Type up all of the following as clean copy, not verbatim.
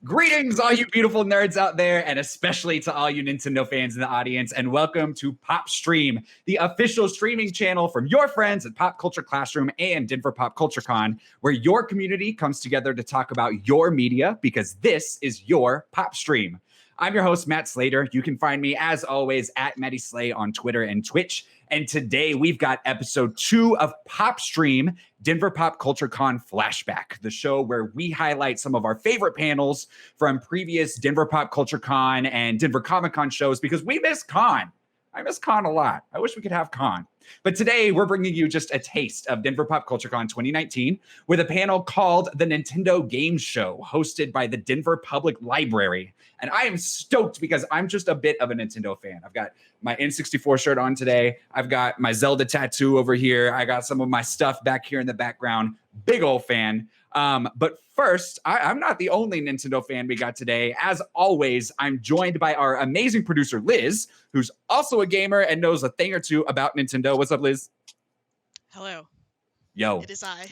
Greetings, all you beautiful nerds out there, and especially to all you Nintendo fans in the audience, and welcome to PopStream, the official streaming channel from your friends at Pop Culture Classroom and Denver Pop Culture Con, where your community comes together to talk about your media, because this is your PopStream. I'm your host, Matt Slater. You can find me, as always, at Matty Slay on Twitter and Twitch. And today we've got episode 2 of PopStream, Denver Pop Culture Con Flashback, the show where we highlight some of our favorite panels from previous Denver Pop Culture Con and Denver Comic Con shows, because we miss Con. I miss Con a lot. I wish we could have Con. But today we're bringing you just a taste of Denver Pop Culture Con 2019 with a panel called the Nintendo Games Show, hosted by the Denver Public Library. And I am stoked because I'm just a bit of a Nintendo fan. I've got my N64 shirt on today. I've got my Zelda tattoo over here. I got some of my stuff back here in the background. Big old fan. But first, I'm not the only Nintendo fan we got today. As always, I'm joined by our amazing producer, Liz, who's also a gamer and knows a thing or two about Nintendo. What's up, Liz? Hello. Yo. It is I.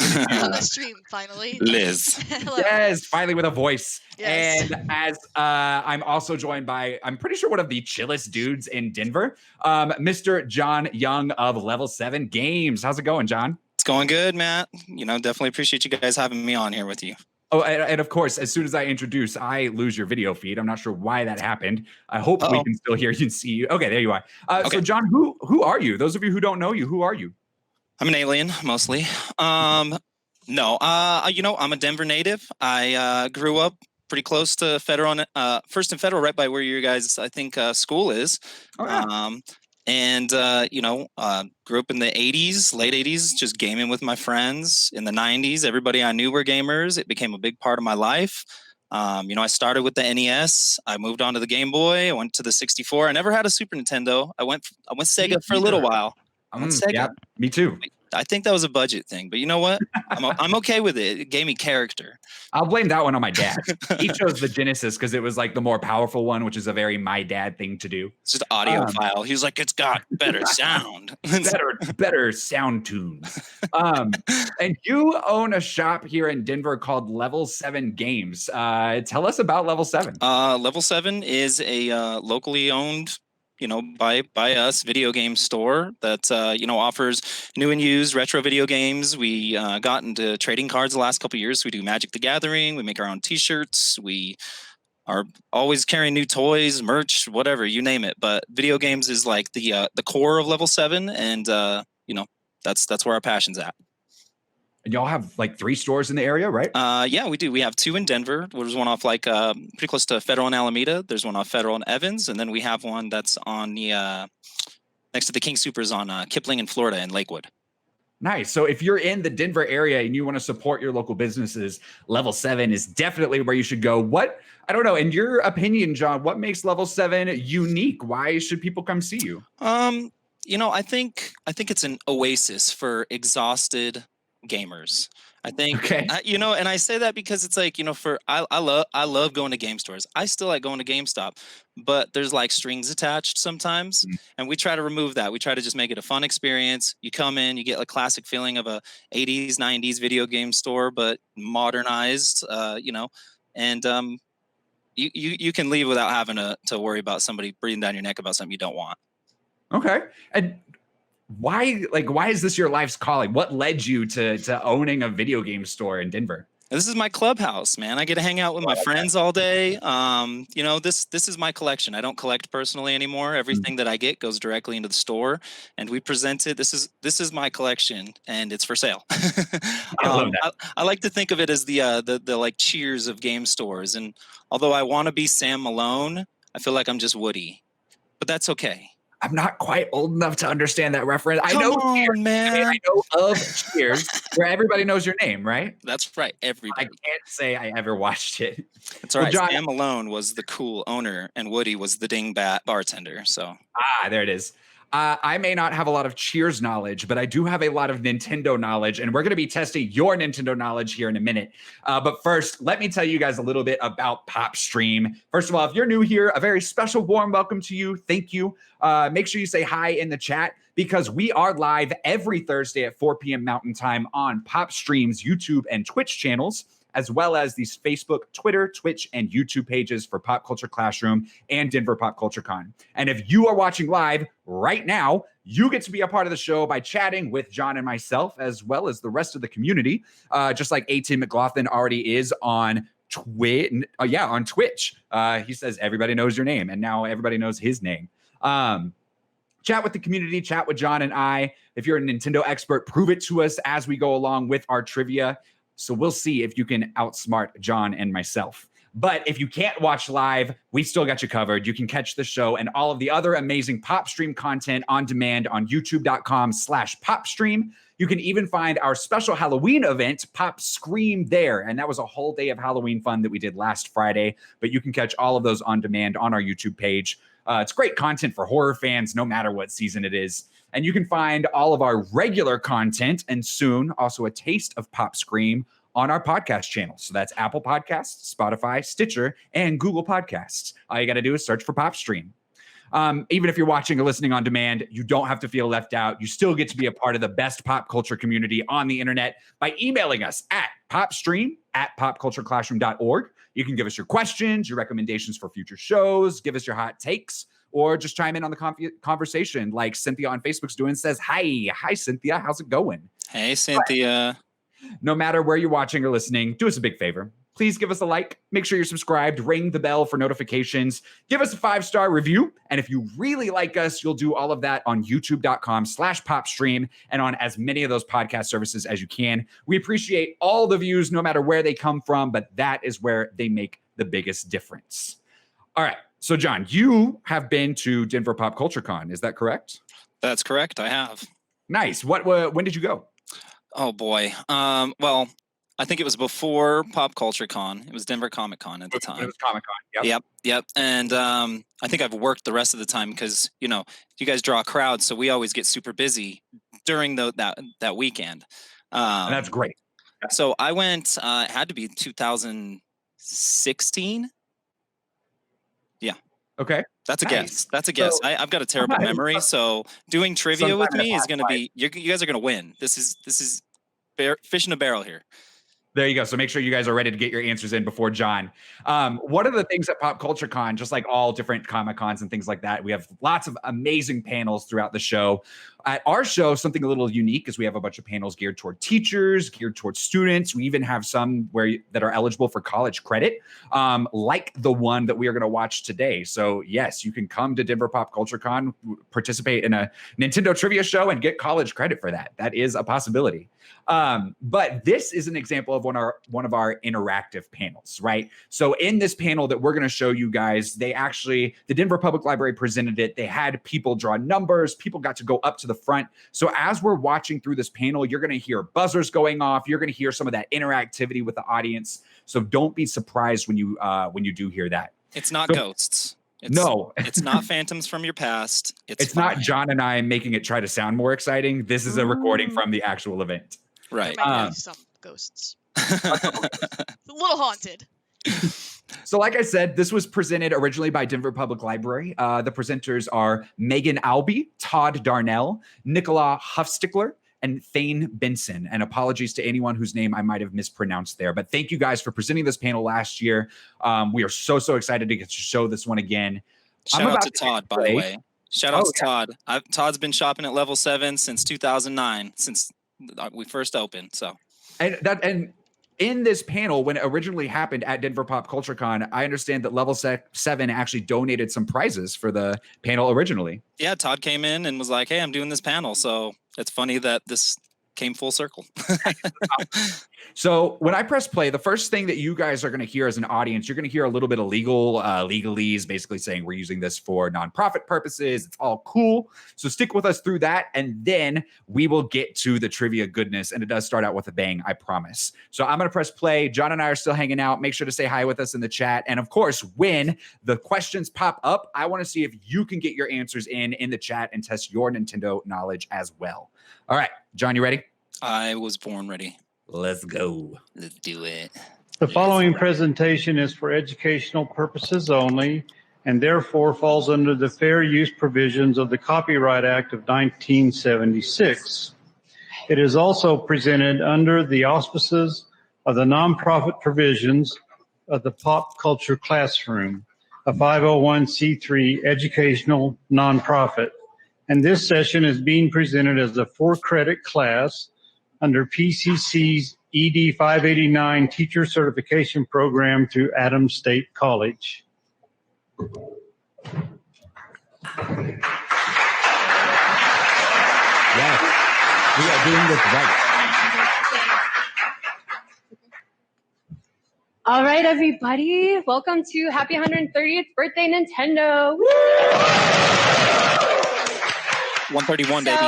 On the stream, finally. Liz. Hello. Yes, finally with a voice. Yes. And as I'm also joined by, I'm pretty sure one of the chillest dudes in Denver, Mr. Jon Young of Level 7 Games. How's it going, John? It's going good, Matt. You know, definitely appreciate you guys having me on here with you. Oh, and of course, as soon as I introduce, I lose your video feed. I'm not sure why that happened. I hope we can still hear you and see you. Okay, there you are. Okay. So, John, who are you? Those of you who don't know you, who are you? I'm an alien, mostly. I'm a Denver native. I grew up pretty close to Federal, First and Federal, right by where you guys, I think, school is. Oh, yeah. Grew up in the 80s, late 80s, just gaming with my friends. In the 90s, everybody I knew were gamers. It became a big part of my life. I started with the NES. I moved on to the Game Boy. I went to the 64. I never had a Super Nintendo. I went Sega for a little while. I went Sega. Yeah, me too. I think that was a budget thing, but you know what? I'm okay with it. It gave me character. I'll blame that one on my dad. He chose the Genesis because it was like the more powerful one, which is a very my dad thing to do. It's just audio file. He was like, it's got better sound. better sound tunes. And you own a shop here in Denver called Level 7 Games. Tell us about Level 7. Level 7 is a locally owned, by us video game store that, offers new and used retro video games. We got into trading cards the last couple of years. So we do Magic the Gathering. We make our own T-shirts. We are always carrying new toys, merch, whatever, you name it. But video games is like the core of Level 7. And, that's where our passion's at. And y'all have like 3 stores in the area, right? Yeah, we do. We have 2 in Denver. There's one off pretty close to Federal and Alameda. There's one off Federal and Evans, and then we have one that's on the next to the King Supers on Kipling in Florida in Lakewood. Nice. So if you're in the Denver area and you want to support your local businesses, Level 7 is definitely where you should go. I don't know, in your opinion, John, what makes Level 7 unique? Why should people come see you? I think it's an oasis for exhausted gamers. I think, okay. And I say that because it's like, I love going to game stores. I still like going to GameStop, but there's like strings attached sometimes. And we try to remove that. We try to just make it a fun experience. You come in, you get a classic feeling of a 80s, 90s video game store, but modernized, and you can leave without having to worry about somebody breathing down your neck about something you don't want. Okay. And why is this your life's calling? What led you to owning a video game store in Denver? This is my clubhouse, man. I get to hang out with my friends all day. This is my collection. I don't collect personally anymore. Everything that I get goes directly into the store, and we present it. This is my collection, and it's for sale. I love that. I like to think of it as the like Cheers of game stores. And although I want to be Sam Malone, I feel like I'm just Woody, but that's okay. I'm not quite old enough to understand that reference. Come on, Cheers. man. I know of Cheers, where everybody knows your name, right? That's right. Everybody. I can't say I ever watched it. That's right. John, Sam Malone was the cool owner, and Woody was the dingbat bartender. So there it is. I may not have a lot of Cheers knowledge, but I do have a lot of Nintendo knowledge, and we're going to be testing your Nintendo knowledge here in a minute. But first, let me tell you guys a little bit about PopStream. First of all, if you're new here, a very special warm welcome to you. Thank you. Make sure you say hi in the chat because we are live every Thursday at 4 p.m. Mountain Time on PopStream's YouTube and Twitch channels, as well as these Facebook, Twitter, Twitch, and YouTube pages for Pop Culture Classroom and Denver Pop Culture Con. And if you are watching live right now, you get to be a part of the show by chatting with Jon and myself, as well as the rest of the community, just like A.T. McLaughlin already is on on Twitch. He says everybody knows your name, and now everybody knows his name. Chat with the community, chat with Jon and I. If you're a Nintendo expert, prove it to us as we go along with our trivia. So we'll see if you can outsmart Jon and myself. But if you can't watch live, we still got you covered. You can catch the show and all of the other amazing PopStream content on demand on youtube.com/PopStream. You can even find our special Halloween event, Pop Scream, there. And that was a whole day of Halloween fun that we did last Friday. But you can catch all of those on demand on our YouTube page. It's great content for horror fans, no matter what season it is. And you can find all of our regular content and soon also a taste of Pop Scream on our podcast channel. So that's Apple Podcasts, Spotify, Stitcher, and Google Podcasts. All you got to do is search for PopStream. Even if you're watching or listening on demand, you don't have to feel left out. You still get to be a part of the best pop culture community on the internet by emailing us at popstream@popcultureclassroom.org. You can give us your questions, your recommendations for future shows, give us your hot takes, or just chime in on the conversation like Cynthia on Facebook's doing, says, hi, Cynthia, how's it going? Hey, Cynthia. No matter where you're watching or listening, do us a big favor. Please give us a like, make sure you're subscribed, ring the bell for notifications, give us a 5-star review. And if you really like us, you'll do all of that on youtube.com/PopStream and on as many of those podcast services as you can. We appreciate all the views, no matter where they come from, but that is where they make the biggest difference. All right. So, Jon, you have been to Denver Pop Culture Con. Is that correct? That's correct. I have. Nice. When did you go? Oh, boy. Well, I think it was before Pop Culture Con. It was Denver Comic Con at the time. It was Comic Con. Yep. And I think I've worked the rest of the time because, you guys draw a crowd. So we always get super busy during that weekend. And that's great. So I went, it had to be 2016. Yeah. Okay. That's a guess. That's a guess. So, I've got a terrible memory. So doing trivia with me is going to be, you guys are going to win. This is fish in a barrel here. There you go. So make sure you guys are ready to get your answers in before Jon. One of the things at Pop Culture Con, just like all different Comic Cons and things like that, we have lots of amazing panels throughout the show. At our show, something a little unique is we have a bunch of panels geared toward teachers, geared toward students. We even have some that are eligible for college credit, like the one that we are going to watch today. So yes, you can come to Denver Pop Culture Con, participate in a Nintendo trivia show, and get college credit for that. That is a possibility. But this is an example of one of our interactive panels, right? So in this panel that we're going to show you guys, the Denver Public Library presented it. They had people draw numbers. People got to go up to the front. So as we're watching through this panel, you're going to hear buzzers going off. You're going to hear some of that interactivity with the audience. So don't be surprised when you do hear that. It's not ghosts. It's not phantoms from your past. It's not Jon and I making it try to sound more exciting. This is a recording from the actual event. Right. There might be some ghosts. A little haunted. So like I said, this was presented originally by Denver Public Library. The presenters are Megan Albee, Todd Darnell, Nicola Huffstickler, and Thane Benson. And apologies to anyone whose name I might have mispronounced there. But thank you guys for presenting this panel last year. We are so excited to get to show this one again. Shout out to Todd, by the way. Shout out to Todd. Todd's been shopping at level 7 since 2009, since we first opened. So and in this panel, when it originally happened at Denver Pop Culture Con, I understand that Level 7 actually donated some prizes for the panel originally. Yeah, Todd came in and was like, hey, I'm doing this panel. So it's funny that this came full circle. So when I press play, the first thing that you guys are going to hear as an audience, you're going to hear a little bit of legalese, basically saying we're using this for nonprofit purposes. It's all cool. So stick with us through that. And then we will get to the trivia goodness. And it does start out with a bang, I promise. So I'm going to press play. John and I are still hanging out. Make sure to say hi with us in the chat. And of course, when the questions pop up, I want to see if you can get your answers in the chat and test your Nintendo knowledge as well. All right, John, you ready? I was born ready. Let's go. Let's do it. The following presentation is for educational purposes only and therefore falls under the fair use provisions of the Copyright Act of 1976. It is also presented under the auspices of the nonprofit provisions of the Pop Culture Classroom, a 501c3 educational nonprofit. And this session is being presented as a 4-credit class under PCC's ED 589 Teacher Certification Program through Adams State College. Yeah, we are doing this right. All right, everybody. Welcome to Happy 130th Birthday, Nintendo. 131, baby. So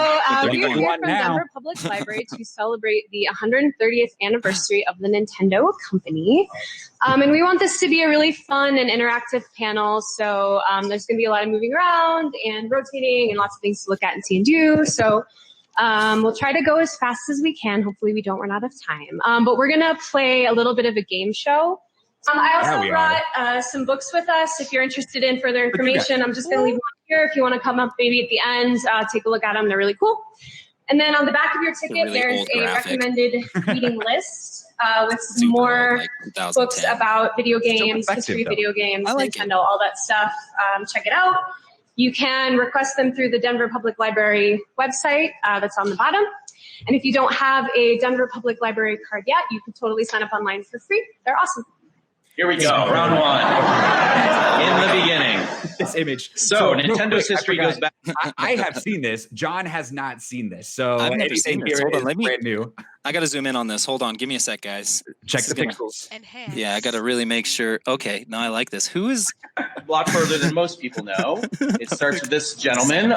we are 131. here from Denver Public Library to celebrate the 130th anniversary of the Nintendo company. And we want this to be a really fun and interactive panel. So there's going to be a lot of moving around and rotating and lots of things to look at and see and do. So we'll try to go as fast as we can. Hopefully we don't run out of time. But we're going to play a little bit of a game show. I also brought some books with us. If you're interested in further information, I'm just going to leave one here. If you want to come up maybe at the end, take a look at them. They're really cool. And then on the back of your ticket, really there's a recommended reading list with some Super more old, like books 2010. about video games, effective, history of though. video games, I like Nintendo, all that stuff. Check it out. You can request them through the Denver Public Library website that's on the bottom. And if you don't have a Denver Public Library card yet, you can totally sign up online for free. They're awesome. Here we go. Round one. In the beginning. This image. So real Nintendo's quick, history goes back. I have seen this. John has not seen this. So I've never seen anything this. here Hold on, is let me- brand new. I got to zoom in on this. Hold on. Give me a sec, guys. Check This the is gonna- pixels. Enhance. Yeah, I got to really make sure. Okay, no, I like this. Who is? A lot further than most people know. It starts with this gentleman,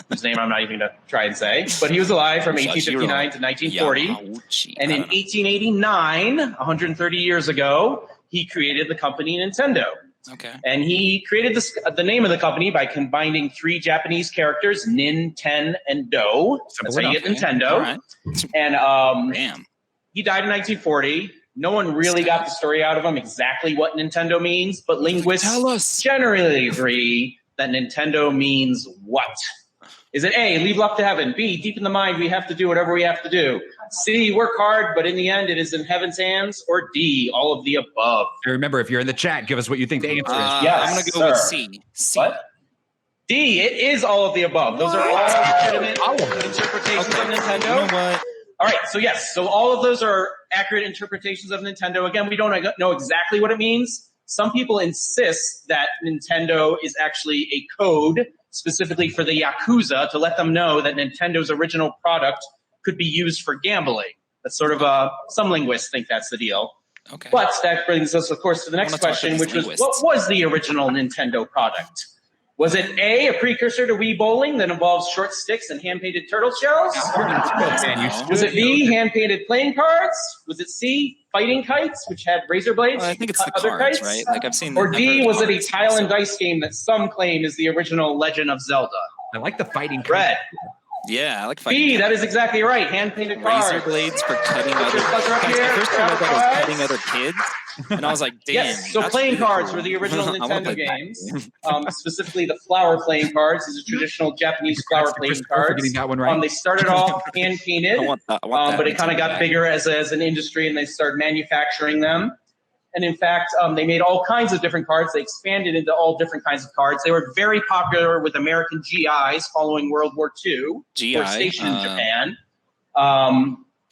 whose name I'm not even going to try and say, but he was alive from 1859 to 1940. Yamauchi. And I in don't know. 1889, 130 years ago, he created the company Nintendo. Okay. And he created this, the name of the company by combining 3 Japanese characters, Nin, Ten, and Do. That's how you get Okay. Nintendo. All right. And Damn. he died in 1940. No one really got the story out of him exactly what Nintendo means, but linguists Tell us. generally agree that Nintendo means what? Is it A, leave luck to heaven? B, deep in the mind, we have to do whatever we have to do? C, work hard, but in the end, it is in heaven's hands? Or D, all of the above? And remember, if you're in the chat, give us what you think the answer is. Yes, I'm going to go with sir. C. C. What? D, it is all of the above. Those are all legitimate All of them. interpretations Okay. of Nintendo. You know what? All right, so yes, so all of those are accurate interpretations of Nintendo. Again, we don't know exactly what it means. Some people insist that Nintendo is actually a code specifically for the Yakuza to let them know that Nintendo's original product could be used for gambling. That's sort of some linguists think that's the deal. Okay. But that brings us, of course, to the I next wanna talk to question, these which was, linguists. what was the original Nintendo product? Was it A, a precursor to Wii bowling that involves short sticks and hand-painted turtle shells? Was it B, hand-painted playing cards? Was it C, fighting kites, which had razor blades? Well, I you think could it's the cut other cards, kites? right? Like I've seen. Or I've D, heard was it a cards, tile and so- dice game that some claim is the original Legend of Zelda? I like the fighting. Red. Yeah, I like B, fighting. that is exactly right. Hand-painted cards. Razor blades for cutting Put other. your buzzer up Guys, here, the first time I grab read that was cards. cutting other kids, and I was like, damn. Yes, so that's playing really cards cool. were the original I wanna Nintendo play that games. Specifically, the flower playing cards. These are traditional Japanese flower playing Christopher for cards. getting that one right. They started off hand-painted. I want that. I want that But it kind of Nintendo got back. bigger as an industry, and they started manufacturing them. And in fact, they made all kinds of different cards. They expanded into all different kinds of cards. They were very popular with American GIs following World War II, who were stationed in Japan.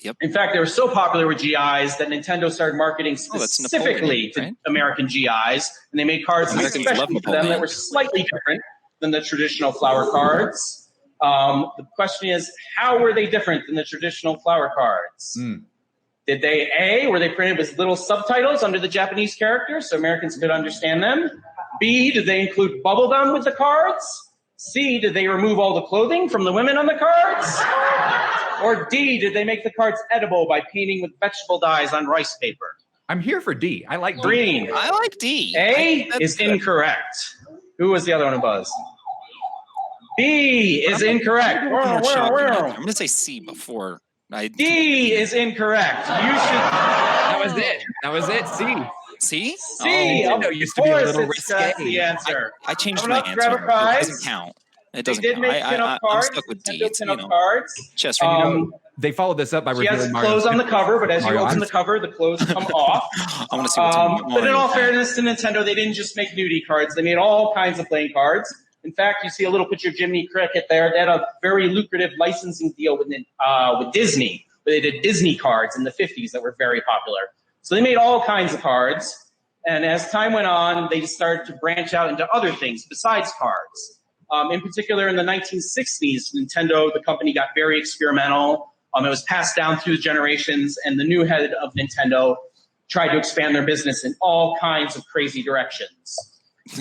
Yep. In fact, they were so popular with GIs that Nintendo started marketing that's specifically Napoleon, to right? American GIs, and they made cards Americans especially love for them that Napoleon. were slightly different than the traditional flower cards. The question is, how were they different than the traditional flower cards? Did were they printed with little subtitles under the Japanese characters so Americans could understand them? B, did they include bubble gum with the cards? C, did they remove all the clothing from the women on the cards? Or D, did they make the cards edible by painting with vegetable dyes on rice paper? I'm here for D. I like D. Green. I like D. A is incorrect. Who was the other one who buzzed? B is incorrect. I'm going to say C before. D is incorrect. You should. That was it. That was it. C. C? C. Oh, Nintendo used to be a little risque. That's the answer. I changed Coming my up, answer. grab a prize. It doesn't count. It They doesn't did count. make pin-up I'm cards. stuck with D. Nintendo It's, pin-up cards. chess. They followed this up by She has revealing Mario. clothes on the cover, but as you Mario open the Odyssey. cover, the clothes come off. I want to see what's in But in all fairness to Nintendo, they didn't just make nudie cards. They made all kinds of playing cards. In fact, you see a little picture of Jiminy Cricket there. They had a very lucrative licensing deal with Disney, where they did Disney cards in the 50s that were very popular. So they made all kinds of cards. And as time went on, they started to branch out into other things besides cards. In particular, in the 1960s, Nintendo, the company, got very experimental. It was passed down through the generations, and the new head of Nintendo tried to expand their business in all kinds of crazy directions.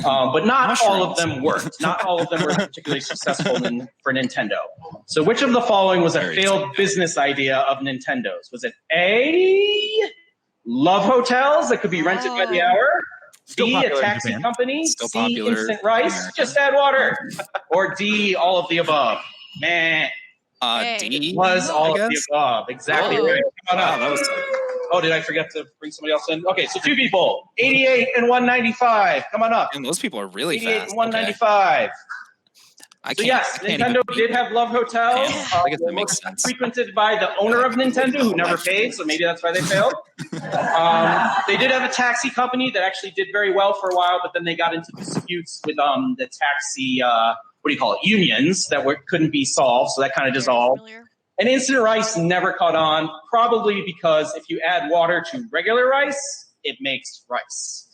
But not all of them worked. Not all of them were particularly successful for Nintendo. So which of the following was a failed business idea of Nintendo's? Was it A, love hotels that could be rented by the hour? Still B, a popular in taxi Japan. company? Still C, popular instant in rice? America. Just add water. Or D, all of the above? Meh. D. Was all of the guess. above. Exactly Whoa. right. Come on Wow, up. that was Oh, did I forget to bring somebody else in? Okay, so two people. 88 and 195. Come on up. and those people are really 88 fast. and 195. I So can't, yes, I can't Nintendo even beat did have Love Hotels. I guess that makes sense. Frequented by the owner of Nintendo, who never paid, so maybe that's why they failed. They did have a taxi company that actually did very well for a while, but then they got into disputes with the taxi, unions that couldn't be solved, so that kind of dissolved. And instant rice never caught on, probably because if you add water to regular rice, it makes rice.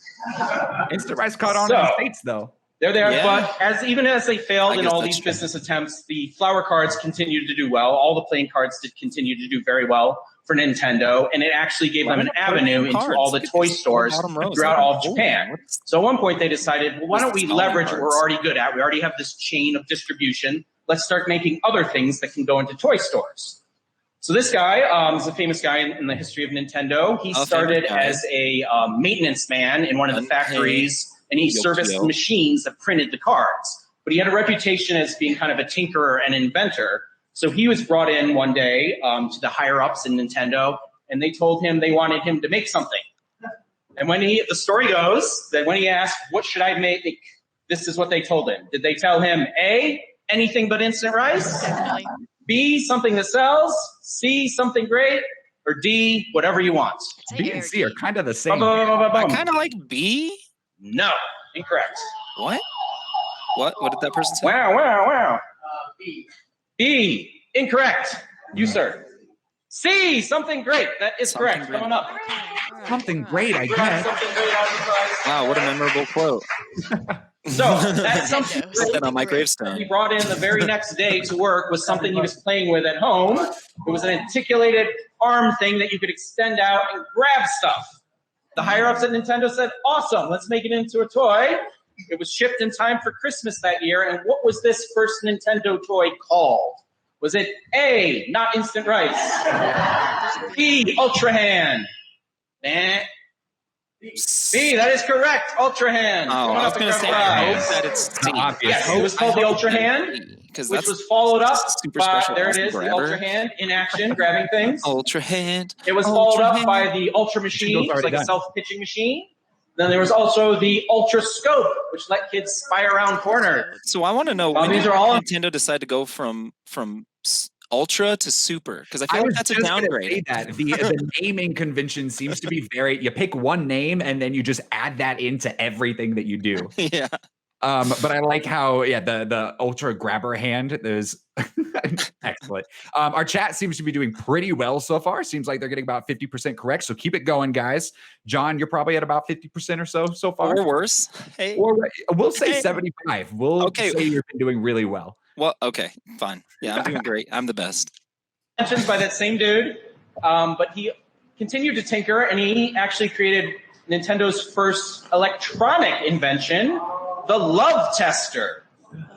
Instant rice caught on in the States, though. There they are. Yeah. But even as they failed I in guess all that's these true. business attempts, the flower cards continued to do well. All the playing cards did continue to do very well for Nintendo, and it actually gave them an avenue into all the toy stores throughout all of Japan. So at one point they decided, well, why don't we leverage what we're already good at? We already have this chain of distribution. Let's start making other things that can go into toy stores. So this guy is a famous guy in the history of Nintendo. He started as a maintenance man in one of the factories, and he serviced the machines that printed the cards. But he had a reputation as being kind of a tinkerer and inventor. So he was brought in one day to the higher-ups in Nintendo, and they told him they wanted him to make something. And the story goes that when he asked, what should I make? This is what they told him. Did they tell him, A, anything but instant rice? Definitely. B, something that sells? C, something great? Or D, whatever you want? B and C are kind of the same. I kind of like B. No, incorrect. What? What did that person say? Wow. B, incorrect. You, sir. C, something great. That is Something correct. great. Come on up. Something great, I guess. Something great on the prize. Wow, what a memorable quote. So that's something Put that on my he gravestone. brought in the very next day to work was something he was playing with at home. It was an articulated arm thing that you could extend out and grab stuff. The higher-ups at Nintendo said, awesome, let's make it into a toy. It was shipped in time for Christmas that year, and what was this first Nintendo toy called? Was it A, not instant rice? B, Ultra Hand? B, that is correct, Ultra Hand. Oh, I was going to say, I hope that it's C. Yes, it was called the Ultra Hand, which was followed up by, there it is, the Ultra Hand in action, grabbing things. Ultra Hand. It was followed up by the Ultra Machine, which was like a self-pitching machine. Then there was also the Ultra Scope, which let kids spy around corners. So I want to know, when these did are all- Nintendo decide to go from Ultra to Super? Because I feel like that's a downgrade. The naming convention seems to be you pick one name and then you just add that into everything that you do. Yeah. But I like how, the Ultra Grabber Hand is excellent. Our chat seems to be doing pretty well so far. Seems like they're getting about 50% correct. So keep it going, guys. John, you're probably at about 50% or so far. Or worse. Hey. Or we'll say 75. We'll say you've been doing really well. Well, okay, fine. Yeah, I'm doing great. I'm the best. Mentioned by that same dude, but he continued to tinker, and he actually created Nintendo's first electronic invention, the love tester.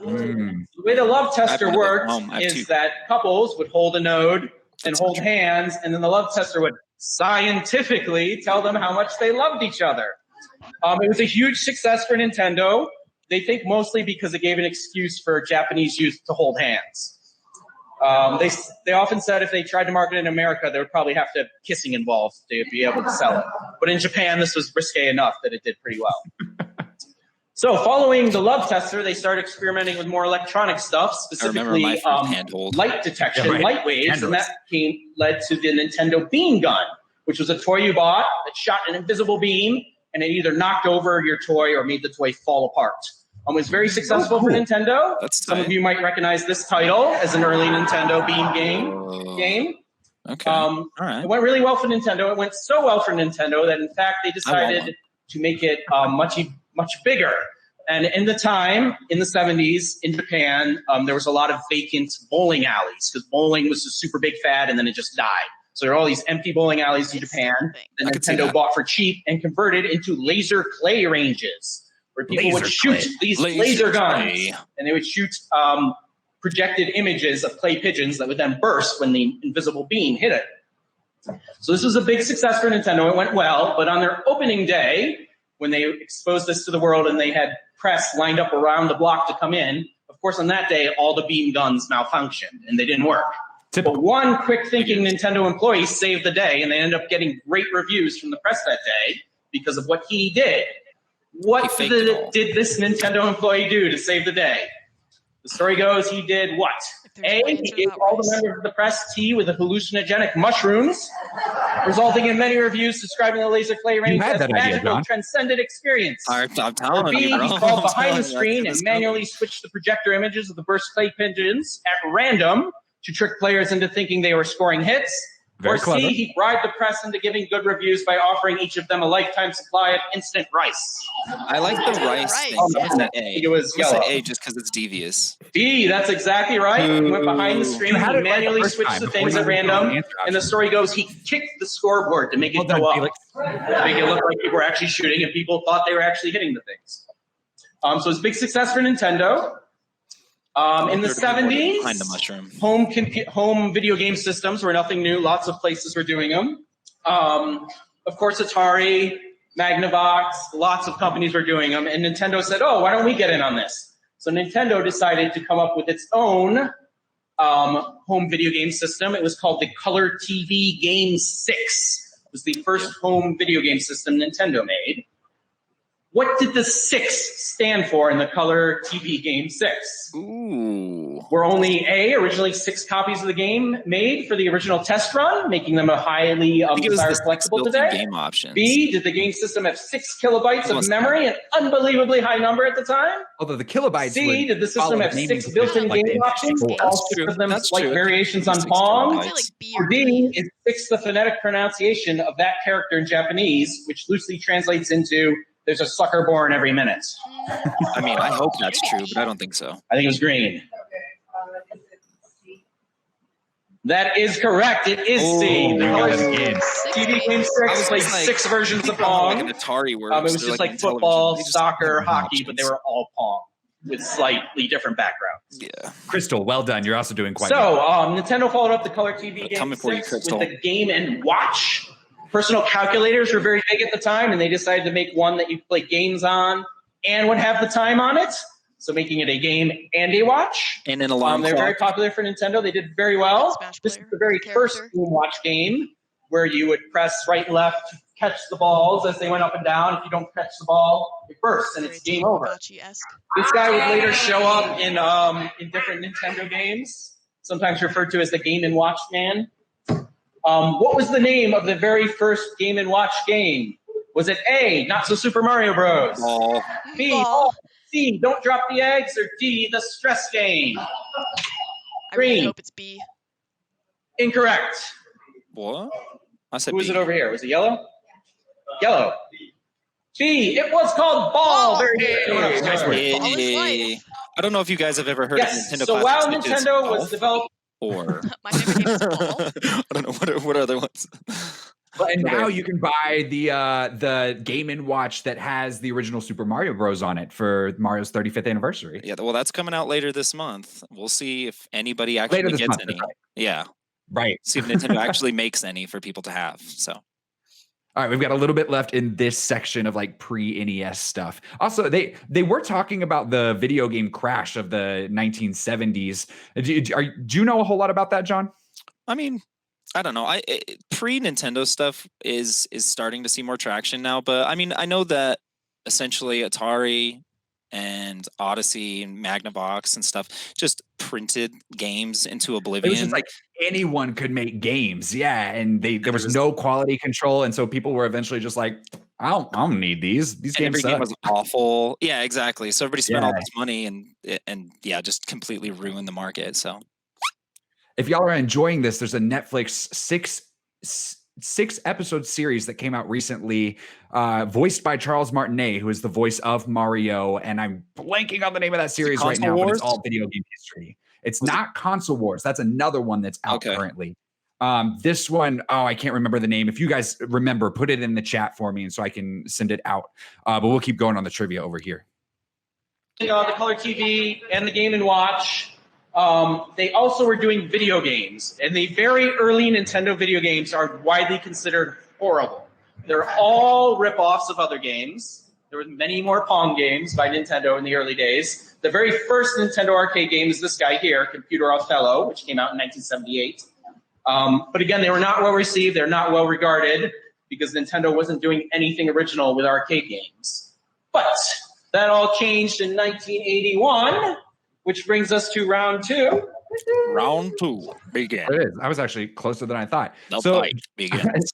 The way the love tester worked is that couples would hold a node and hold hands, and then the love tester would scientifically tell them how much they loved each other. It was a huge success for Nintendo. They think mostly because it gave an excuse for Japanese youth to hold hands. They often said if they tried to market it in America, there would probably have to have kissing involved to be able to sell it. But in Japan, this was risque enough that it did pretty well. So following the love tester, they started experimenting with more electronic stuff, specifically light detection, light waves, and that led to the Nintendo Beam Gun, which was a toy you bought that shot an invisible beam, and it either knocked over your toy or made the toy fall apart. It was very successful for Nintendo. Some of you might recognize this title as an early Nintendo Beam game. Okay. All right. It went really well for Nintendo. It went so well for Nintendo that, in fact, they decided to make it much bigger. And in the time, in the 70s, in Japan, there was a lot of vacant bowling alleys because bowling was a super big fad and then it just died. So there are all these empty bowling alleys in Japan that Nintendo bought for cheap and converted into laser clay ranges where people would shoot these laser guns. And they would shoot projected images of clay pigeons that would then burst when the invisible beam hit it. So this was a big success for Nintendo. It went well, but on their opening day, when they exposed this to the world and they had press lined up around the block to come in, of course, on that day, all the beam guns malfunctioned and they didn't work. But one quick-thinking Nintendo employee saved the day, and they ended up getting great reviews from the press that day because of what he did. What did this Nintendo employee do to save the day? The story goes he did what? A, he gave all the members of the press tea with the hallucinogenic mushrooms, resulting in many reviews describing the laser clay range as a magical, transcendent experience. I'm telling B, you, bro. he crawled behind the screen and manually switched the projector images of the burst clay pigeons at random to trick players into thinking they were scoring hits. Or C, he bribed the press into giving good reviews by offering each of them a lifetime supply of instant rice. I like the rice thing. It was yellow. A just because it's devious. D, that's exactly right. He went behind the screen, he manually switched the things at random, and the story goes he kicked the scoreboard to make it go up. To make it look like people were actually shooting and people thought they were actually hitting the things. So it was a big success for Nintendo. In the 70s, behind the mushroom. Home video game systems were nothing new. Lots of places were doing them. Of course, Atari, Magnavox, lots of companies were doing them. And Nintendo said, oh, why don't we get in on this? So Nintendo decided to come up with its own home video game system. It was called the Color TV Game 6. It was the first home video game system Nintendo made. What did the 6 stand for in the Color TV Game 6? Ooh. Were only originally 6 copies of the game made for the original test run, making them a highly desired collectible today? Game options. B, did the game system have 6 kilobytes of memory, an unbelievably high number at the time? Although the kilobytes. C, did the system have 6 built-in game options? All 6 of them slight variations on Pong? Or D, is 6 the phonetic pronunciation of that character in Japanese, which loosely translates into there's a sucker born every minute. I mean, I hope that's true, but I don't think so. I think it was green. That is correct. It is C. The TV Game 6 played 6 versions of Pong. Like an Atari works. It was just like football, soccer, hockey, but they were all Pong with slightly different backgrounds. Yeah. Crystal, well done. You're also doing quite well. So Nintendo followed up the Color TV Game 6 with the Game & Watch. Personal calculators were very big at the time, and they decided to make one that you could play games on and would have the time on it. So making it a game and a watch. And an alarm They're very popular for Nintendo. They did very well. This is the very first Game Watch game where you would press right and left to catch the balls as they went up and down. If you don't catch the ball, it bursts and it's game over. This guy would later show up in different Nintendo games, sometimes referred to as the Game & Watch Man. What was the name of the very first Game & Watch game? Was it A, Not So Super Mario Bros? Ball. B, Ball. C, Don't Drop the Eggs, or D, The Stress Game? I really hope it's B. Incorrect. What? I said Who was B. it over here? Was it yellow? Yellow. B, it was called Ball. Very good. Nice work. Hey. I don't know if you guys have ever heard of Nintendo so while Classic Nintendo was developing or My favorite game is Ball. I don't know what are other ones. Well, and now you can buy the Game & Watch that has the original Super Mario Bros. On it for Mario's 35th anniversary. Yeah, well, that's coming out later this month. We'll see if anybody actually gets any. Right. Yeah. Right. See if Nintendo actually makes any for people to have. So. All right, we've got a little bit left in this section of like pre-NES stuff. Also, they were talking about the video game crash of the 1970s. Do you know a whole lot about that, John? I mean, I don't know. Pre-Nintendo stuff is starting to see more traction now, but I mean, I know that essentially Atari and Odyssey and Magnavox and stuff just printed games into oblivion. It was just like anyone could make games, yeah, and there was no quality control, and so people were eventually just like, I don't need these. These games every suck. game was awful. Yeah, exactly. So everybody spent all this money and yeah, just completely ruined the market. So if y'all are enjoying this, there's a Netflix six episode series that came out recently, voiced by Charles Martinet, who is the voice of Mario. And I'm blanking on the name of that series right now, but it's all video game history. It's not Console Wars. That's another one that's out currently. This one, I can't remember the name. If you guys remember, put it in the chat for me and so I can send it out. But we'll keep going on the trivia over here. The color TV and the Game & Watch. They also were doing video games, and the very early Nintendo video games are widely considered horrible. They're all rip-offs of other games. There were many more Pong games by Nintendo in the early days. The very first Nintendo arcade game is this guy here, Computer Othello, which came out in 1978. But again, they were not well received. They're not well regarded because Nintendo wasn't doing anything original with arcade games. But that all changed in 1981. Which brings us to round two. Round two begin. It is. I was actually closer than I thought. The fight begins.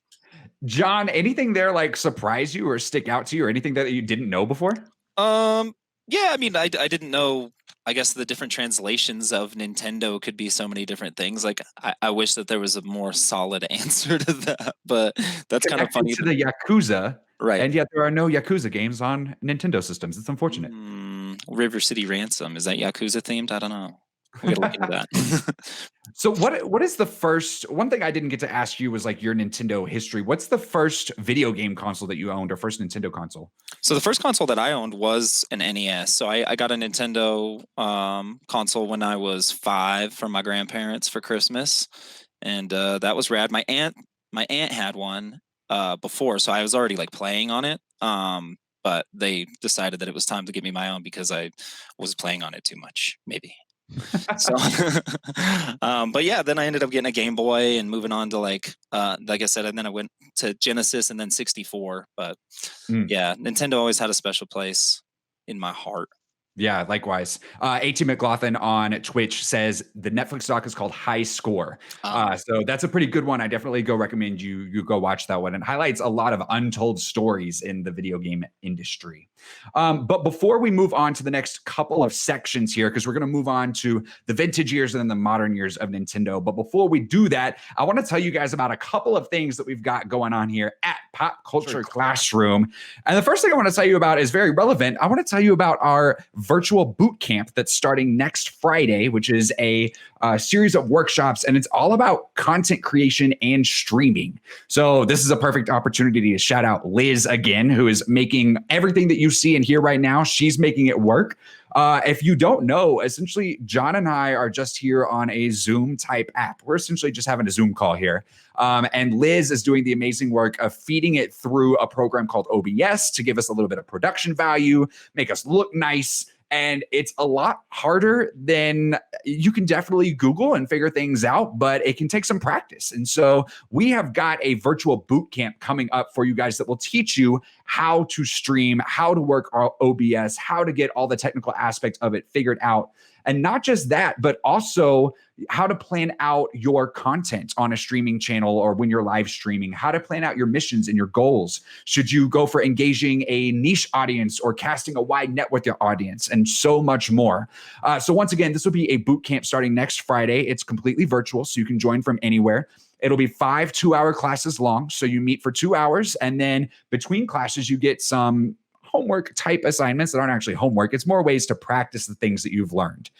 John, anything there like surprise you or stick out to you, or anything that you didn't know before? Yeah, I mean, I didn't know. I guess the different translations of Nintendo could be so many different things. Like, I wish that there was a more solid answer to that, but that's kind of funny. To the Yakuza, right? And yet there are no Yakuza games on Nintendo systems. It's unfortunate. River City Ransom, is that Yakuza themed? I don't know. We gotta look into that. So what is the first one thing I didn't get to ask you was like your Nintendo history. What's the first video game console that you owned, or first Nintendo console? So the first console that I owned was an NES. So I got a Nintendo console when I was 5 from my grandparents for Christmas, and that was rad. My aunt had one before, so I was already like playing on it. But they decided that it was time to give me my own because I was playing on it too much, maybe. So, but yeah, then I ended up getting a Game Boy and moving on to like I said, and then I went to Genesis and then 64. But yeah, Nintendo always had a special place in my heart. Yeah, likewise. A.T. McLaughlin on Twitch says the Netflix doc is called High Score. So that's a pretty good one. I definitely recommend you go watch that one. It highlights a lot of untold stories in the video game industry. But before we move on to the next couple of sections here, because we're going to move on to the vintage years and then the modern years of Nintendo. But before we do that, I want to tell you guys about a couple of things that we've got going on here at Pop Culture Classroom. And the first thing I want to tell you about is very relevant. I want to tell you about our virtual boot camp that's starting next Friday, which is a series of workshops, and it's all about content creation and streaming. So this is a perfect opportunity to shout out Liz again, who is making everything that you see and hear right now. She's making it work. If you don't know, essentially, John and I are just here on a Zoom type app. We're essentially just having a Zoom call here. And Liz is doing the amazing work of feeding it through a program called OBS to give us a little bit of production value, make us look nice. And it's a lot harder than you can definitely Google and figure things out, but it can take some practice. And so we have got a virtual boot camp coming up for you guys that will teach you how to stream, how to work our OBS, how to get all the technical aspects of it figured out. And not just that, but also how to plan out your content on a streaming channel or when you're live streaming, how to plan out your missions and your goals. Should you go for engaging a niche audience or casting a wide net with your audience, and so much more. So once again, this will be a boot camp starting next Friday. It's completely virtual, so you can join from anywhere. It'll be 5 2-hour classes long. So you meet for 2 hours, and then between classes, you get some homework type assignments that aren't actually homework. It's more ways to practice the things that you've learned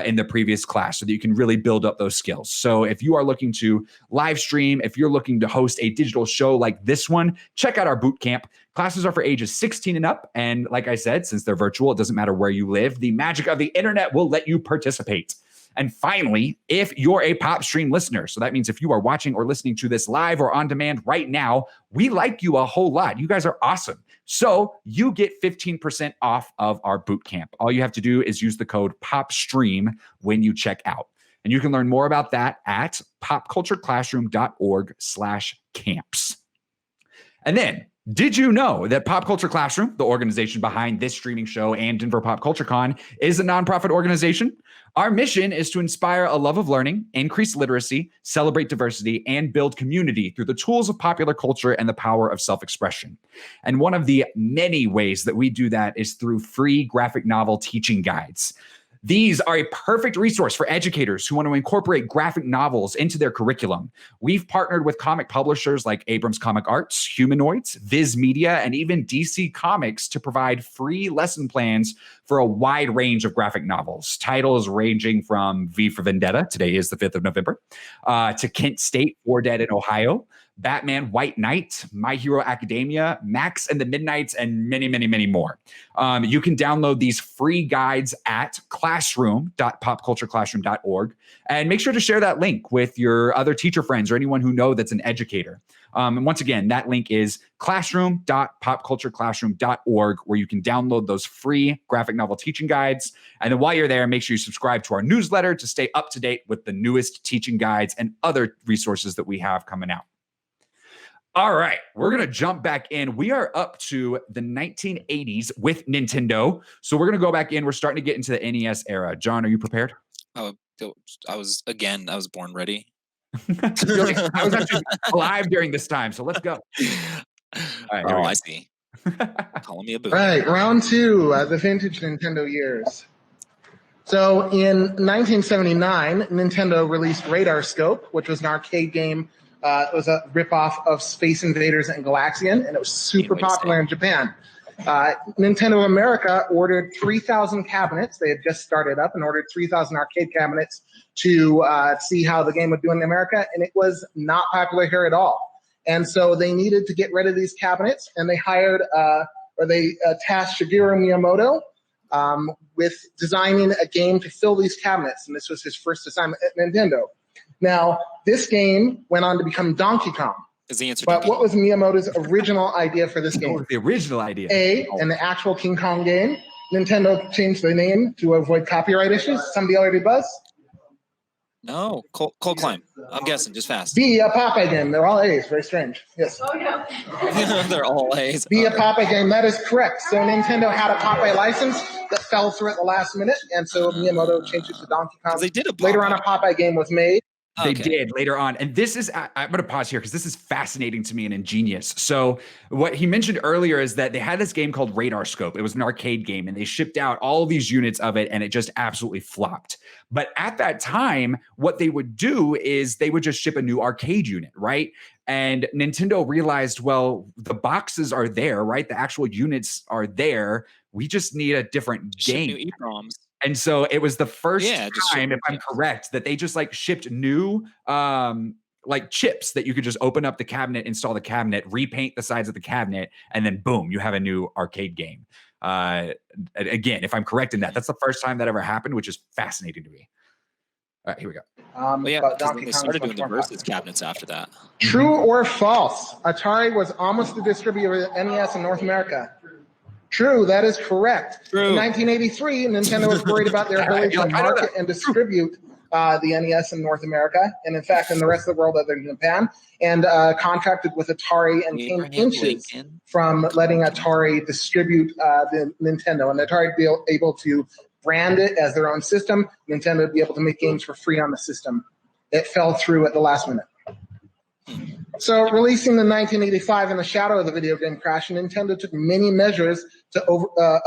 in the previous class so that you can really build up those skills. So if you are looking to live stream, if you're looking to host a digital show like this one, check out our boot camp. Classes are for ages 16 and up. And like I said, since they're virtual, it doesn't matter where you live. The magic of the internet will let you participate. And finally, if you're a PopStream listener, so that means if you are watching or listening to this live or on demand right now, we like you a whole lot. You guys are awesome. So you get 15% off of our boot camp. All you have to do is use the code PopStream when you check out. And you can learn more about that at popcultureclassroom.org/camps. And then, did you know that Pop Culture Classroom, the organization behind this streaming show and Denver Pop Culture Con, is a nonprofit organization? Our mission is to inspire a love of learning, increase literacy, celebrate diversity, and build community through the tools of popular culture and the power of self-expression. And one of the many ways that we do that is through free graphic novel teaching guides. These are a perfect resource for educators who want to incorporate graphic novels into their curriculum. We've partnered with comic publishers like Abrams Comic Arts, Humanoids, Viz Media, and even DC Comics to provide free lesson plans for a wide range of graphic novels. Titles ranging from V for Vendetta, today is the 5th of November, to Kent State, 4 Dead in Ohio, Batman White Knight, My Hero Academia, Max and the Midnights, and many, many, many more. You can download these free guides at classroom.popcultureclassroom.org and make sure to share that link with your other teacher friends or anyone who know that's an educator. And once again, that link is classroom.popcultureclassroom.org, where you can download those free graphic novel teaching guides. And then while you're there, make sure you subscribe to our newsletter to stay up to date with the newest teaching guides and other resources that we have coming out. All right, we're going to jump back in. We are up to the 1980s with Nintendo. So we're going to go back in. We're starting to get into the NES era. John, are you prepared? I was born ready. I was actually alive during this time, so let's go. All right, here we go. I see. Calling me a boomer. All right, round two, the vintage Nintendo years. So in 1979, Nintendo released Radar Scope, which was an arcade game. It was a ripoff of Space Invaders and Galaxian, and it was super popular in Japan. Nintendo America ordered 3,000 cabinets. They had just started up and ordered 3,000 arcade cabinets to see how the game would do in America, and it was not popular here at all. And so they needed to get rid of these cabinets, and they hired, tasked Shigeru Miyamoto with designing a game to fill these cabinets, and this was his first assignment at Nintendo. Now, this game went on to become Donkey Kong. Is the answer? But what was Miyamoto's original idea for this game? What was the original idea? An actual King Kong game. Nintendo changed the name to avoid copyright issues. Somebody already buzzed? No, Cold Climb. I'm guessing, just fast. B, a Popeye game. They're all A's. Very strange. Yes. Oh, yeah. They're all A's. B, a Popeye game. That is correct. So Nintendo had a Popeye license that fell through at the last minute, and so Miyamoto changed it to Donkey Kong. They did Later on, a Popeye game was made. They did later on. And this is, I'm going to pause here because this is fascinating to me and ingenious. So what he mentioned earlier is that they had this game called Radar Scope. It was an arcade game and they shipped out all these units of it and it just absolutely flopped. But at that time, what they would do is they would just ship a new arcade unit, right? And Nintendo realized, well, the boxes are there, right? The actual units are there. We just need a different game. New EEPROMs. And so it was the first time, if I'm correct, that they just like shipped new like chips that you could just open up the cabinet, install the cabinet, repaint the sides of the cabinet, and then boom, you have a new arcade game. Again, if I'm correct in that, that's the first time that ever happened, which is fascinating to me. All right, here we go. They started doing the versus cabinets after that. True or false? Atari was almost the distributor of NES in North America. True, that is correct. True. In 1983, Nintendo was worried about their ability to market and distribute the NES in North America, and in fact in the rest of the world other than Japan, and contracted with Atari and came inches from letting Atari distribute the Nintendo. And Atari would be able to brand it as their own system. Nintendo would be able to make games for free on the system. It fell through at the last minute. So releasing in 1985 in the shadow of the video game crash, Nintendo took many measures to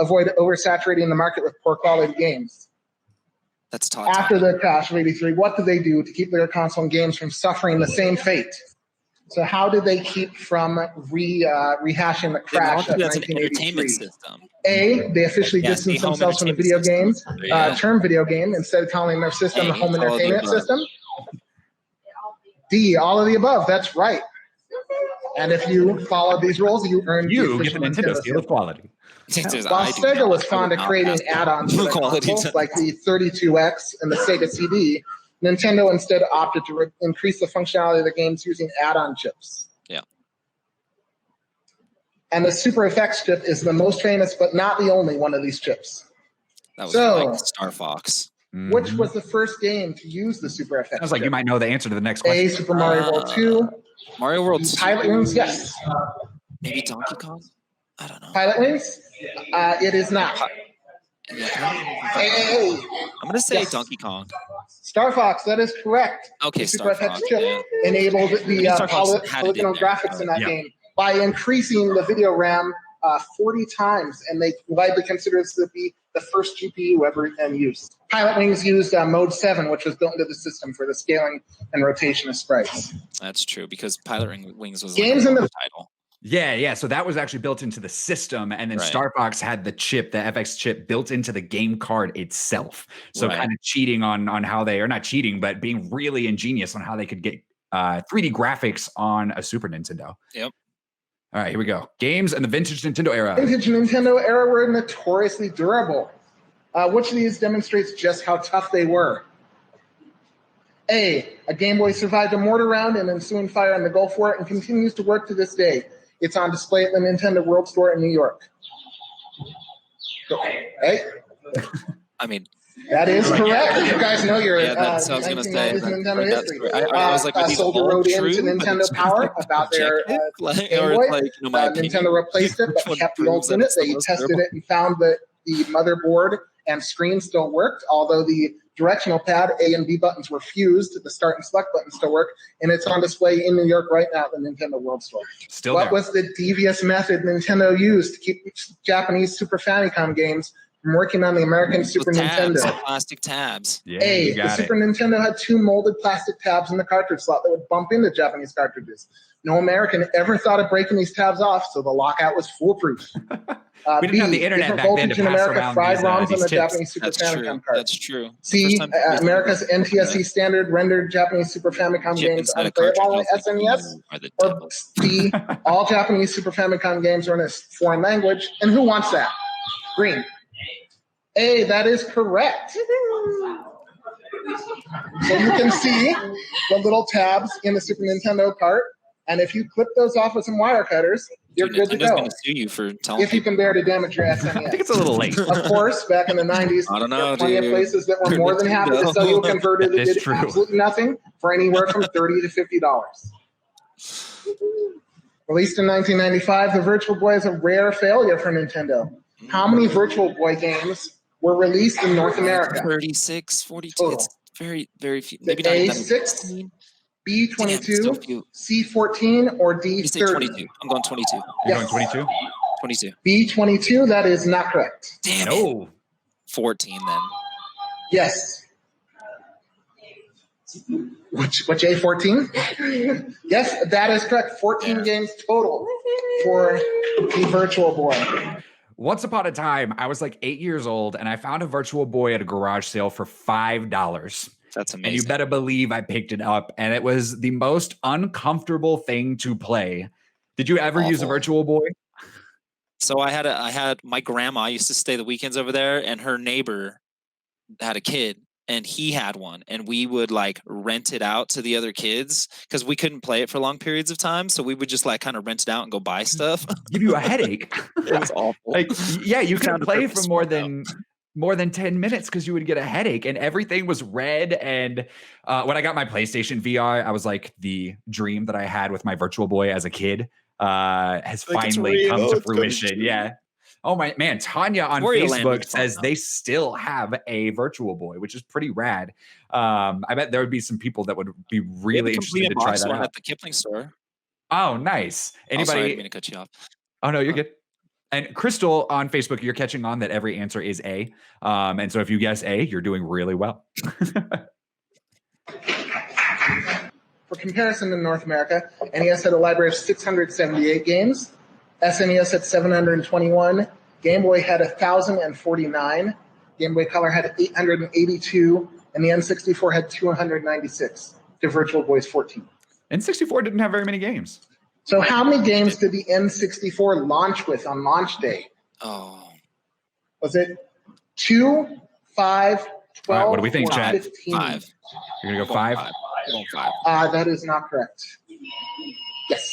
avoid oversaturating the market with poor quality games. That's tough. After the crash of 83, what did they do to keep their console games from suffering the same fate? So how did they keep from rehashing the They crash launched of it as an entertainment 1983? system. A, they officially Yeah, distanced home themselves from the entertainment video system. games, Yeah. term video game, instead of calling their system the A, home all of the entertainment above. system. D, all of the above. That's right. And if you follow these rules, you earn the You get official the Nintendo seal seal. of quality. While I do Sega not. was I fond would of not creating pass add-ons for their quality consoles, to- like the 32X and the Sega CD, Nintendo instead opted to increase the functionality of the games using add-on chips. Yeah. And the Super FX chip is the most famous, but not the only one of these chips. That was So- like Star Fox. Which was the first game to use the Super FX Sounds like chip? you might know the answer to the next A, question. Super Mario World 2, Mario World B, 2. Pilot Wings, yes. Maybe Donkey Kong? I don't know. Pilot Wings? It is not. Yeah, Hey, I'm gonna say Yes. Donkey Kong. Star Fox, that is correct. Okay, The Super Star FX Fox. chip Yeah. enabled the Star Fox had it in polygonal there. graphics in that Yeah. game by increasing the video RAM 40 times, and they widely consider this to be the first GPU ever used. Pilot Wings used Mode 7, which was built into the system for the scaling and rotation of sprites. That's true because Pilot Wings was Games like in a the- title. Yeah. So that was actually built into the system, and then Right. Star Fox had the chip, the FX chip, built into the game card itself. So Right. kind of cheating on how they, or not cheating, but being really ingenious on how they could get 3D graphics on a Super Nintendo. Yep. All right, here we go. Games and the vintage Nintendo era. Vintage Nintendo era were notoriously durable. Which of these demonstrates just how tough they were? A Game Boy survived a mortar round and ensuing fire in the Gulf War and continues to work to this day. It's on display at the Nintendo World Store in New York. Right? I mean, That is correct. You guys know your yeah, that's what I was gonna say. 1990s Nintendo That's history. great. I was like, are these Soldier all wrote true? into But Nintendo it's Power about their objective? Like, Game or Boy. like, you know, my opinion. Nintendo replaced it, Which but one kept the old proves that unit. it's the They most tested durable? it and found that the motherboard and screen still worked, although the directional pad A and B buttons were fused. The start and select buttons still work, and it's on display in New York right now at the Nintendo World Store. Still What there. was the devious method Nintendo used to keep Japanese Super Famicom games from working on the American Super With tabs, Nintendo? plastic tabs. Yeah, A, you the got it. Super Nintendo had two molded plastic tabs in the cartridge slot that would bump into Japanese cartridges. No American ever thought of breaking these tabs off, so the lockout was foolproof. We didn't have the internet different back then voltage to in pass America around fried these, ROMs on these the tips. Japanese Super That's true. Famicom card. That's true. C, The first time- America's NTSC standard rendered Japanese Super Famicom Chip games inside a unplayable on cartridge, I was like, SNES. you are the Or devil. D, all Japanese Super Famicom games are in a foreign language. And who wants that? Green. A, that is correct. So you can see the little tabs in the Super Nintendo cart. And if you clip those off with some wire cutters, you're Dude, good to Nintendo's go. gonna sue you for telling If you people. can bear to damage your I think SNES. it's a little late. Of course, back in the 90s, I don't there know, were plenty of dude. places that were more than happy to sell you a converter that That is did true. absolutely nothing for anywhere from $30 to $50. Released in 1995, the Virtual Boy is a rare failure for Nintendo. How many Virtual Boy games were released in North America? 36, 42. Total. It's very, very few. The Maybe not A, that 6, many. B, Damn, still 22, few. C, 14, or D, You say 30? 22. I'm going 22. You're Yes. going 22? 22. B, 22, that is not correct. Damn it. No. 14 then. Yes. Which A14? Yes, that is correct. 14 games total for the Virtual Boy. Once upon a time, I was like 8 years old, and I found a Virtual Boy at a garage sale for $5. That's And you amazing. better believe I picked it up, and it was the most uncomfortable thing to play. Did you ever use a Awful. Virtual Boy? So I had my grandma used to stay the weekends over there, and her neighbor had a kid, and he had one, and we would like rent it out to the other kids because we couldn't play it for long periods of time. So we would just like kind of rent it out and go buy stuff. Give you a headache. It was awful. Like, yeah, you couldn't Sounded play perfect for more smart, than 10 minutes because you would get a headache, and everything was red. And when I got my PlayStation VR, I was like, the dream that I had with my Virtual Boy as a kid has Like, it's finally come real, to it's coming fruition. true. Yeah. Oh my man, Tanya on Wario Land Facebook was fun, says though. they still have a Virtual Boy, which is pretty rad. I bet there would be some people that would be really interested to try that one out. at the Kipling store. Oh, nice. Oh, sorry, I didn't Anybody? mean to cut you off. Oh no, you're good. And Crystal on Facebook, you're catching on that every answer is A. And so if you guess A, you're doing really well. For comparison, in North America, NES had a library of 678 games, SNES had 721, Game Boy had 1,049, Game Boy Color had 882, and the N64 had 296, to Virtual Boy's 14. N64 didn't have very many games. So how many games did the N64 launch with on launch day? Oh. Was it 2, 5, 12, All right, what do we think, or chat? 15? 5. You're going to go 5? Going 5. That is not correct. Yes.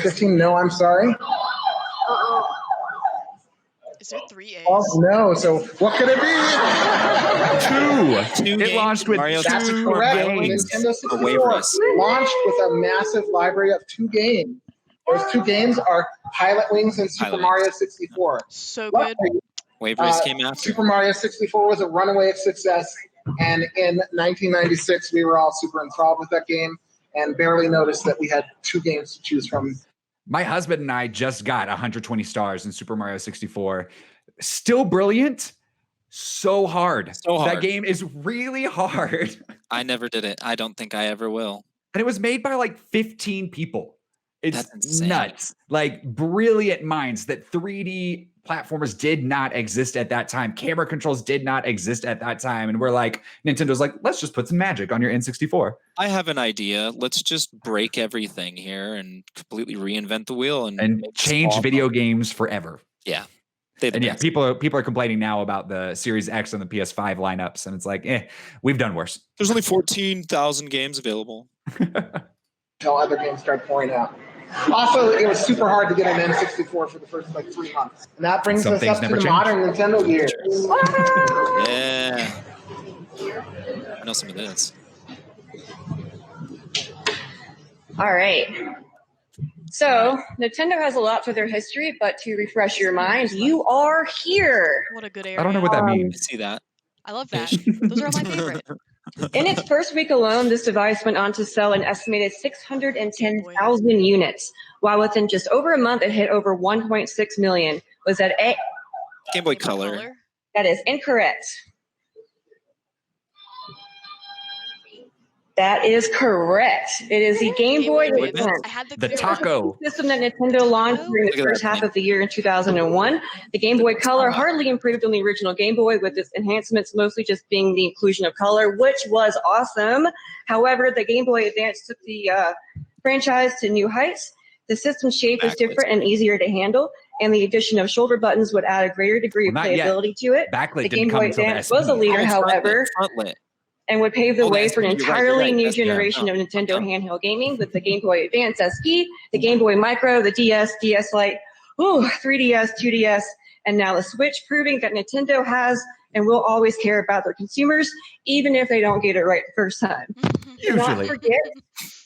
15, no, I'm sorry. Is there 3 A's? Oh, no. So what could it be? 2. It launched with Mario 2 That's correct. games. Nintendo 64 launched with a massive library of 2 games. Those 2 games are Pilot Wings and Super Pilot Mario 64. So good. Wave Race came after. Super Mario 64 was a runaway success, and in 1996 we were all super enthralled with that game and barely noticed that we had 2 games to choose from. My husband and I just got 120 stars in Super Mario 64. Still brilliant. So hard. So hard. That game is really hard. I never did it. I don't think I ever will. And it was made by like 15 people. It's That's insane. nuts. Like brilliant minds that 3D platformers did not exist at that time. Camera controls did not exist at that time. And we're like, Nintendo's like, let's just put some magic on your N64. I have an idea. Let's just break everything here and completely reinvent the wheel and make change small video fun. games forever. Yeah. And yeah, people are complaining now about the Series X and the PS5 lineups. And it's like, we've done worse. There's only 14,000 games available. Until other games start pouring out. Also, it was super hard to get an N64 for the first 3 months. And that brings us up to the modern Nintendo years. Yeah. I know some of this. All right. So, Nintendo has a lot to their history, but to refresh your mind, you are here. What a good area. I don't know what that I means. see that. I love that. Those are all my favorite. In its first week alone, this device went on to sell an estimated 610,000 units, while within just over a month, it hit over 1.6 million. Was that A? Game Boy Color. That is incorrect. That is correct. It is the Game Boy Advance. I had The taco. System that Nintendo launched during the first half of the year in 2001. The Game Boy Color hardly improved on the original Game Boy, with its enhancements mostly just being the inclusion of color, which was awesome. However, the Game Boy Advance took the franchise to new heights. The system's shape is different and easier to handle, and the addition of shoulder buttons would add a greater degree of playability to it. Backlit The Game Boy Advance was a leader, however, and would pave the way for an entirely new generation of Nintendo handheld gaming with the Game Boy Advance SP, the Game Boy Micro, the DS, DS Lite, 3DS, 2DS, and now the Switch, proving that Nintendo has and will always care about their consumers, even if they don't get it right the first time. Do not Usually. forget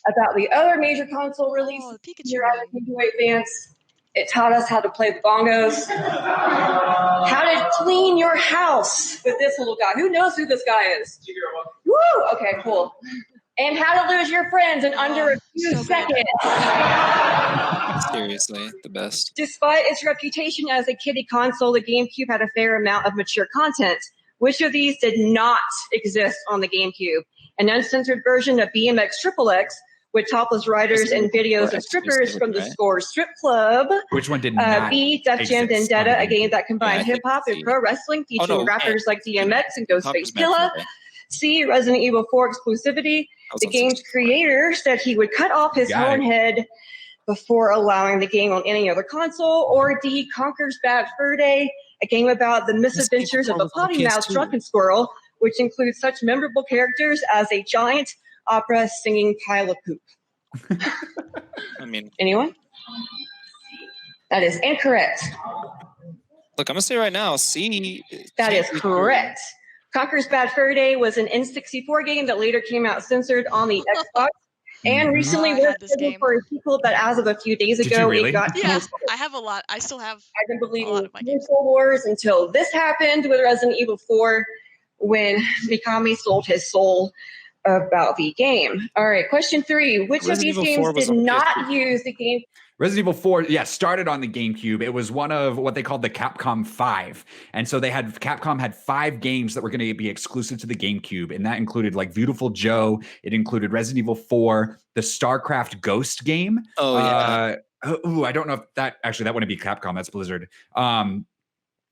about the other major console release here on the Game Boy Advance. It taught us how to play the bongos, how to clean your house with this little guy. Who knows who this guy is? Woo! Okay, cool. And how to lose your friends in under a few seconds. Seriously, the best. Despite its reputation as a kiddie console, the GameCube had a fair amount of mature content. Which of these did not exist on the GameCube? An uncensored version of BMX XXX with topless riders and videos of strippers from the Score Strip Club. Which one did not B, Def Jam exist Vendetta, on a game that combined hip-hop and pro wrestling, featuring rappers like DMX and Ghostface Killah. C, Resident Evil 4 exclusivity. The game's creator said he would cut off his own head before allowing the game on any other console. Or D, Conker's Bad Fur Day, a game about the misadventures of a potty-mouthed drunken squirrel, which includes such memorable characters as a giant opera singing pile of poop. I mean, anyone? That is incorrect. Look, I'm gonna say right now, C. That is correct. Conker's Bad Fur Day was an N64 game that later came out censored on the Xbox, and recently was scheduled for a sequel, but as of a few days ago, it got canceled. I have a lot. I still have. I've been believing Console Wars until this happened with Resident Evil 4, when Mikami sold his soul about the game. All right, question 3. Which of these games did not use the game? Resident Evil 4, yeah, started on the GameCube. It was one of what they called the Capcom 5. And so Capcom had 5 games that were going to be exclusive to the GameCube. And that included like Beautiful Joe. It included Resident Evil 4, the StarCraft Ghost game. Oh, yeah. I don't know if that wouldn't be Capcom. That's Blizzard.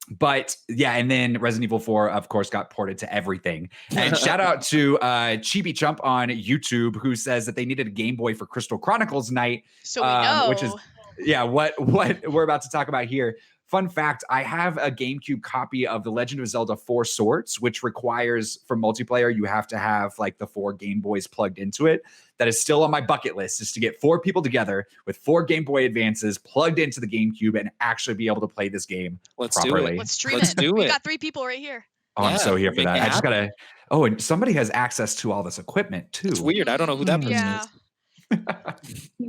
But yeah, and then Resident Evil 4, of course, got ported to everything. And shout out to Chibi Chump on YouTube, who says that they needed a Game Boy for Crystal Chronicles Night. So we know. Which is, yeah, what we're about to talk about here. Fun fact, I have a GameCube copy of The Legend of Zelda 4 Swords, which requires, for multiplayer, you have to have like the 4 Game Boys plugged into it. That is still on my bucket list, is to get 4 people together with 4 Game Boy Advances plugged into the GameCube and actually be able to play this game properly. Do it. Let's stream Let's it. do We it. got 3 people right here. Oh, I'm so here for that. I just gotta. Oh, and somebody has access to all this equipment too. It's weird. I don't know who that person is.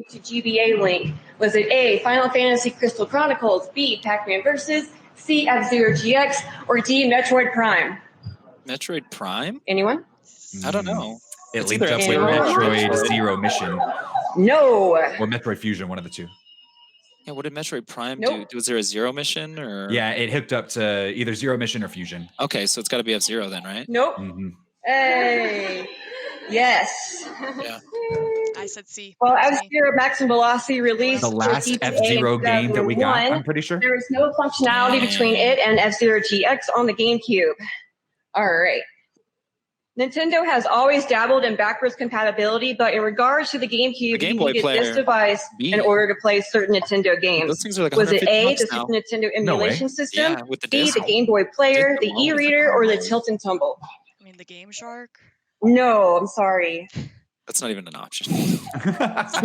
To GBA link. Was it A, Final Fantasy Crystal Chronicles, B, Pac-Man Versus, C, F-Zero GX, or D, Metroid Prime? Metroid Prime? Anyone? I don't know. It linked up with Metroid Zero Mission. No. Or Metroid Fusion, one of the two. Yeah, what did Metroid Prime do? Was there a Zero Mission or? Yeah, it hooked up to either Zero Mission or Fusion. Okay, so it's got to be F-Zero then, right? Nope. Hey. Yes. Yeah. I said C. Well, F-Zero Maximum Velocity released the last F-Zero game that we got, I'm pretty sure. There was no functionality between it and F-Zero GX on the GameCube. All right. Nintendo has always dabbled in backwards compatibility, but in regards to the GameCube, you needed this device in order to play certain Nintendo games. Those things are like was it A, the now. Super Nintendo emulation system, Yeah, with the B, disc. the Game Boy Player, the e-reader, or the Tilt and Tumble? I mean, the Game Shark. No, I'm sorry. That's not even an option. Yes.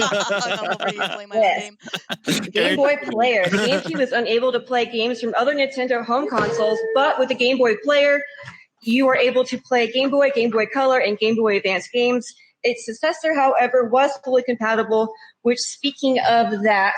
Game Boy Player. The GameCube is unable to play games from other Nintendo home consoles, but with the Game Boy Player, you are able to play Game Boy, Game Boy Color, and Game Boy Advance games. Its successor, however, was fully compatible, which, speaking of that,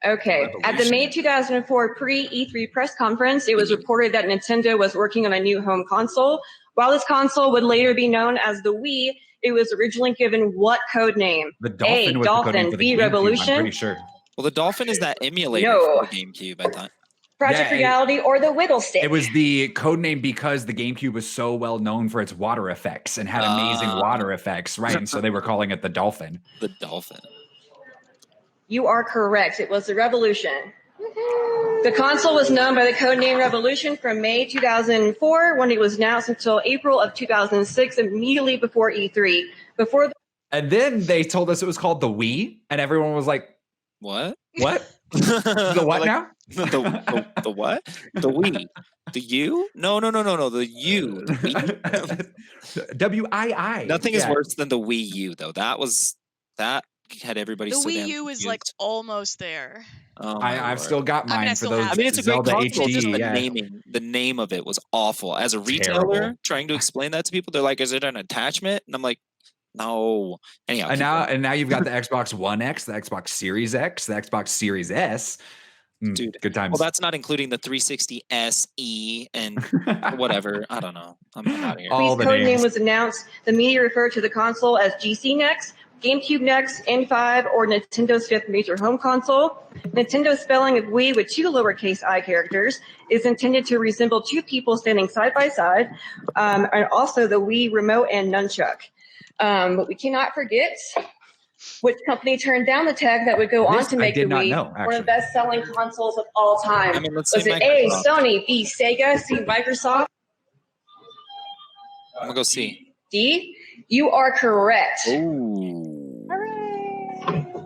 okay, at the May 2004 pre-E3 press conference, it was reported that Nintendo was working on a new home console. While this console would later be known as the Wii, it was originally given what code name? The Dolphin A, was the code name Dolphin, for the B, GameCube, Revolution. I'm pretty sure. Well, the Dolphin is that emulator No. for the GameCube, I thought. Project Reality, or the Whittle Stick. It was the code name because the GameCube was so well known for its water effects and had amazing water effects, right? And so they were calling it the Dolphin. The Dolphin. You are correct. It was the Revolution. The console was known by the codename Revolution from May 2004 when it was announced until April of 2006, immediately before E3. And then they told us it was called the Wii, and everyone was like, What? What? The what now? The what? The Wii. The U? No. The U. The Wii. W-I-I. Nothing is worse than the Wii U, though. That had everybody The so Wii damn U is like almost there. Oh I've still got mine for those. I mean, it's a great Zelda console. HD, Just yeah. the name of it was awful. As a retailer, Terrible. trying to explain that to people, they're like, "Is it an attachment?" And I'm like, "No." Anyhow, And now you've got the Xbox One X, the Xbox Series X, the Xbox Series S. Dude, good times. Well, that's not including the 360 SE and whatever. I don't know. I'm out of here. The codename was announced. The media referred to the console as GC Next, GameCube Next, N5, or Nintendo's fifth major home console. Nintendo's spelling of Wii with 2 lowercase I characters is intended to resemble 2 people standing side by side, and also the Wii remote and nunchuck. But we cannot forget which company turned down the tech that would go on to make the Wii one of the best-selling consoles of all time. I mean, let's Was say it A, Microsoft. Sony, B, Sega, C, Microsoft, I'm gonna go C. D? You are correct. Ooh.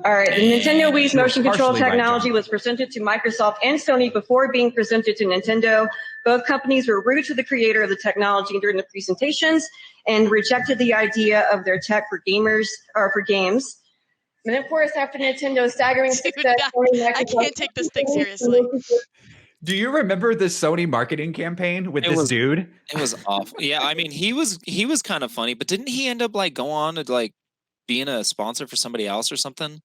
All right, the Nintendo Wii's motion control Partially right, technology was presented to Microsoft and Sony before being presented to Nintendo. Both companies were rude to the creator of the technology during the presentations and rejected the idea of their tech for gamers or for games. And of course, after Nintendo's staggering success, I can't take this thing seriously. Do you remember the Sony marketing campaign with this dude? It was awful. Yeah, I mean, he was kind of funny, but didn't he end up like go on to like being a sponsor for somebody else or something?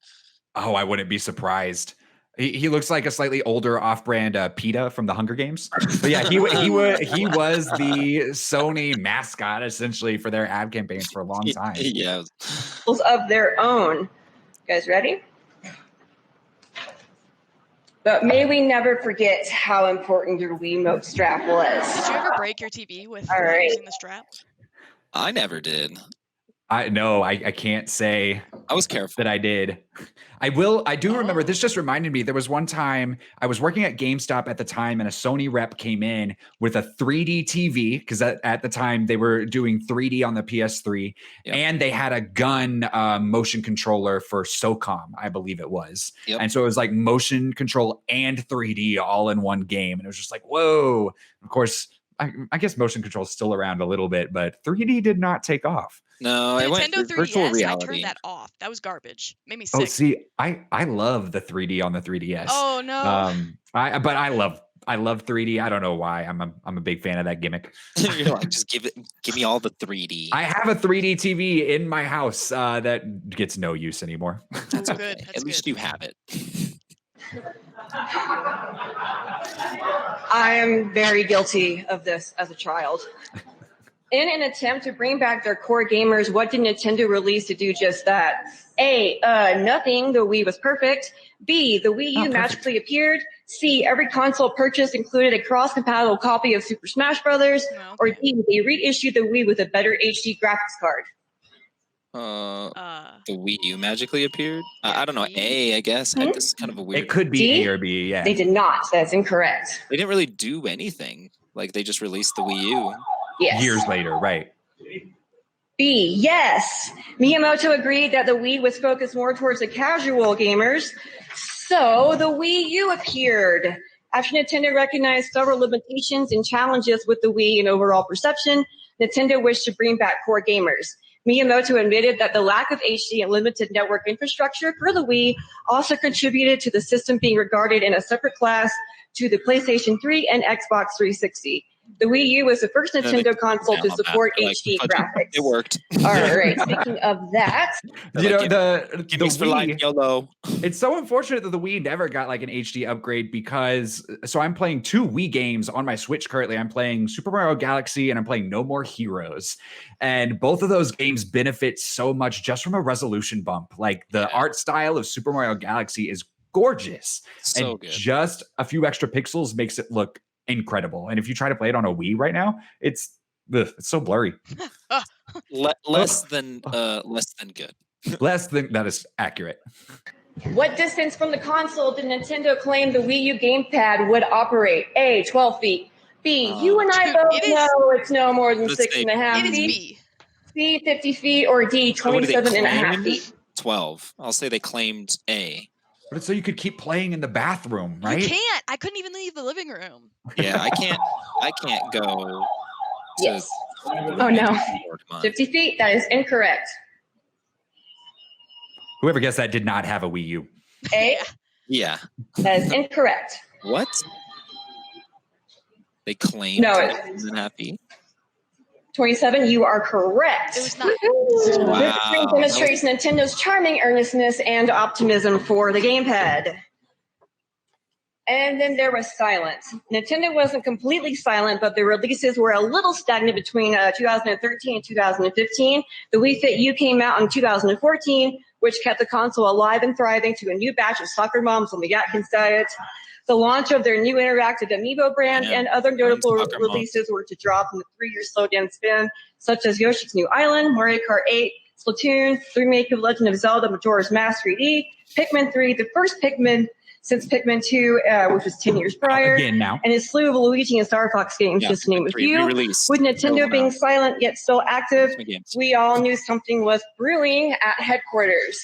Oh, I wouldn't be surprised. He looks like a slightly older off-brand PETA from the Hunger Games. But yeah, he was the Sony mascot essentially for their ad campaigns for a long time. Yeah. Of their own. You guys ready? But may we never forget how important your Wiimote strap was. Did you ever break your TV with All right. using the strap? I never did. I can't say I was careful that I did. I do remember, this just reminded me, there was one time I was working at GameStop at the time and a Sony rep came in with a 3D TV because at the time they were doing 3D on the PS3 and they had a gun motion controller for SOCOM, I believe it was. And so it was like motion control and 3D all in one game. And it was just like, whoa. Of course, I guess motion control is still around a little bit, but 3D did not take off. No, The it went Nintendo 3DS, virtual I reality. turned that off. That was garbage. Made me sick. Oh, see, I love the 3D on the 3DS. Oh no. But I love 3D. I don't know why. I'm a big fan of that gimmick. You're like, just give me all the 3D. I have a 3D TV in my house that gets no use anymore. That's good. That's At least you have it. I am very guilty of this as a child. In an attempt to bring back their core gamers, what did Nintendo release to do just that? A, nothing, the Wii was perfect. B, the Wii U magically appeared. C, every console purchased included a cross-compatible copy of Super Smash Bros. Or D, they reissued the Wii with a better HD graphics card. The Wii U magically appeared? I don't know. A, I guess. This is kind of a weird. It could be D? A or B, yeah. They did not. That's incorrect. They didn't really do anything. Like, they just released the Wii U. Yes. Years later, right. B, yes. Miyamoto agreed that the Wii was focused more towards the casual gamers, so the Wii U appeared. After Nintendo recognized several limitations and challenges with the Wii and overall perception, Nintendo wished to bring back core gamers. Miyamoto admitted that the lack of HD and limited network infrastructure for the Wii also contributed to the system being regarded in a separate class to the PlayStation 3 and Xbox 360. The Wii U was the first Nintendo console to support HD graphics. It worked. All right. Speaking of that, You know, the for life, Wii, YOLO. it's so unfortunate that the Wii never got like an HD upgrade because I'm playing 2 Wii games on my Switch currently. I'm playing Super Mario Galaxy and I'm playing No More Heroes. And both of those games benefit so much just from a resolution bump. Like the art style of Super Mario Galaxy is gorgeous. So and good. Just a few extra pixels makes it look incredible. And if you try to play it on a Wii right now, it's so blurry. Less than good. Less than that is accurate. what distance from the console did Nintendo claim the Wii U gamepad would operate? A, 12 feet. B, you and I both know it's no more than 6.5 It is feet. B. C, 50 feet, or D, 27.5 feet. 12. I'll say they claimed A. But it's so you could keep playing in the bathroom, right? You can't. I couldn't even leave the living room. Yeah, I can't go to Yes. Oh no. 50 feet, that is incorrect. Whoever guessed that did not have a Wii U. A, Yeah. that is incorrect. What? They claimed No, 7.5 feet. 27, you are correct. It was not. Wow. This screen demonstrates Nintendo's charming earnestness and optimism for the gamepad. And then there was silence. Nintendo wasn't completely silent, but the releases were a little stagnant between 2013 and 2015. The Wii Fit U came out in 2014, which kept the console alive and thriving to a new batch of soccer moms on the Atkins diet. The launch of their new interactive Amiibo brand and other notable releases were to draw from the 3-year slowdown spin, such as Yoshi's New Island, Mario Kart 8, Splatoon, the remake of Legend of Zelda Majora's Mask 3D, Pikmin 3, the first Pikmin since Pikmin 2, which was 10 years prior, Again now. and a slew of Luigi and Star Fox games, just to name a few. With Nintendo being silent yet still active, we all knew something was brewing at headquarters.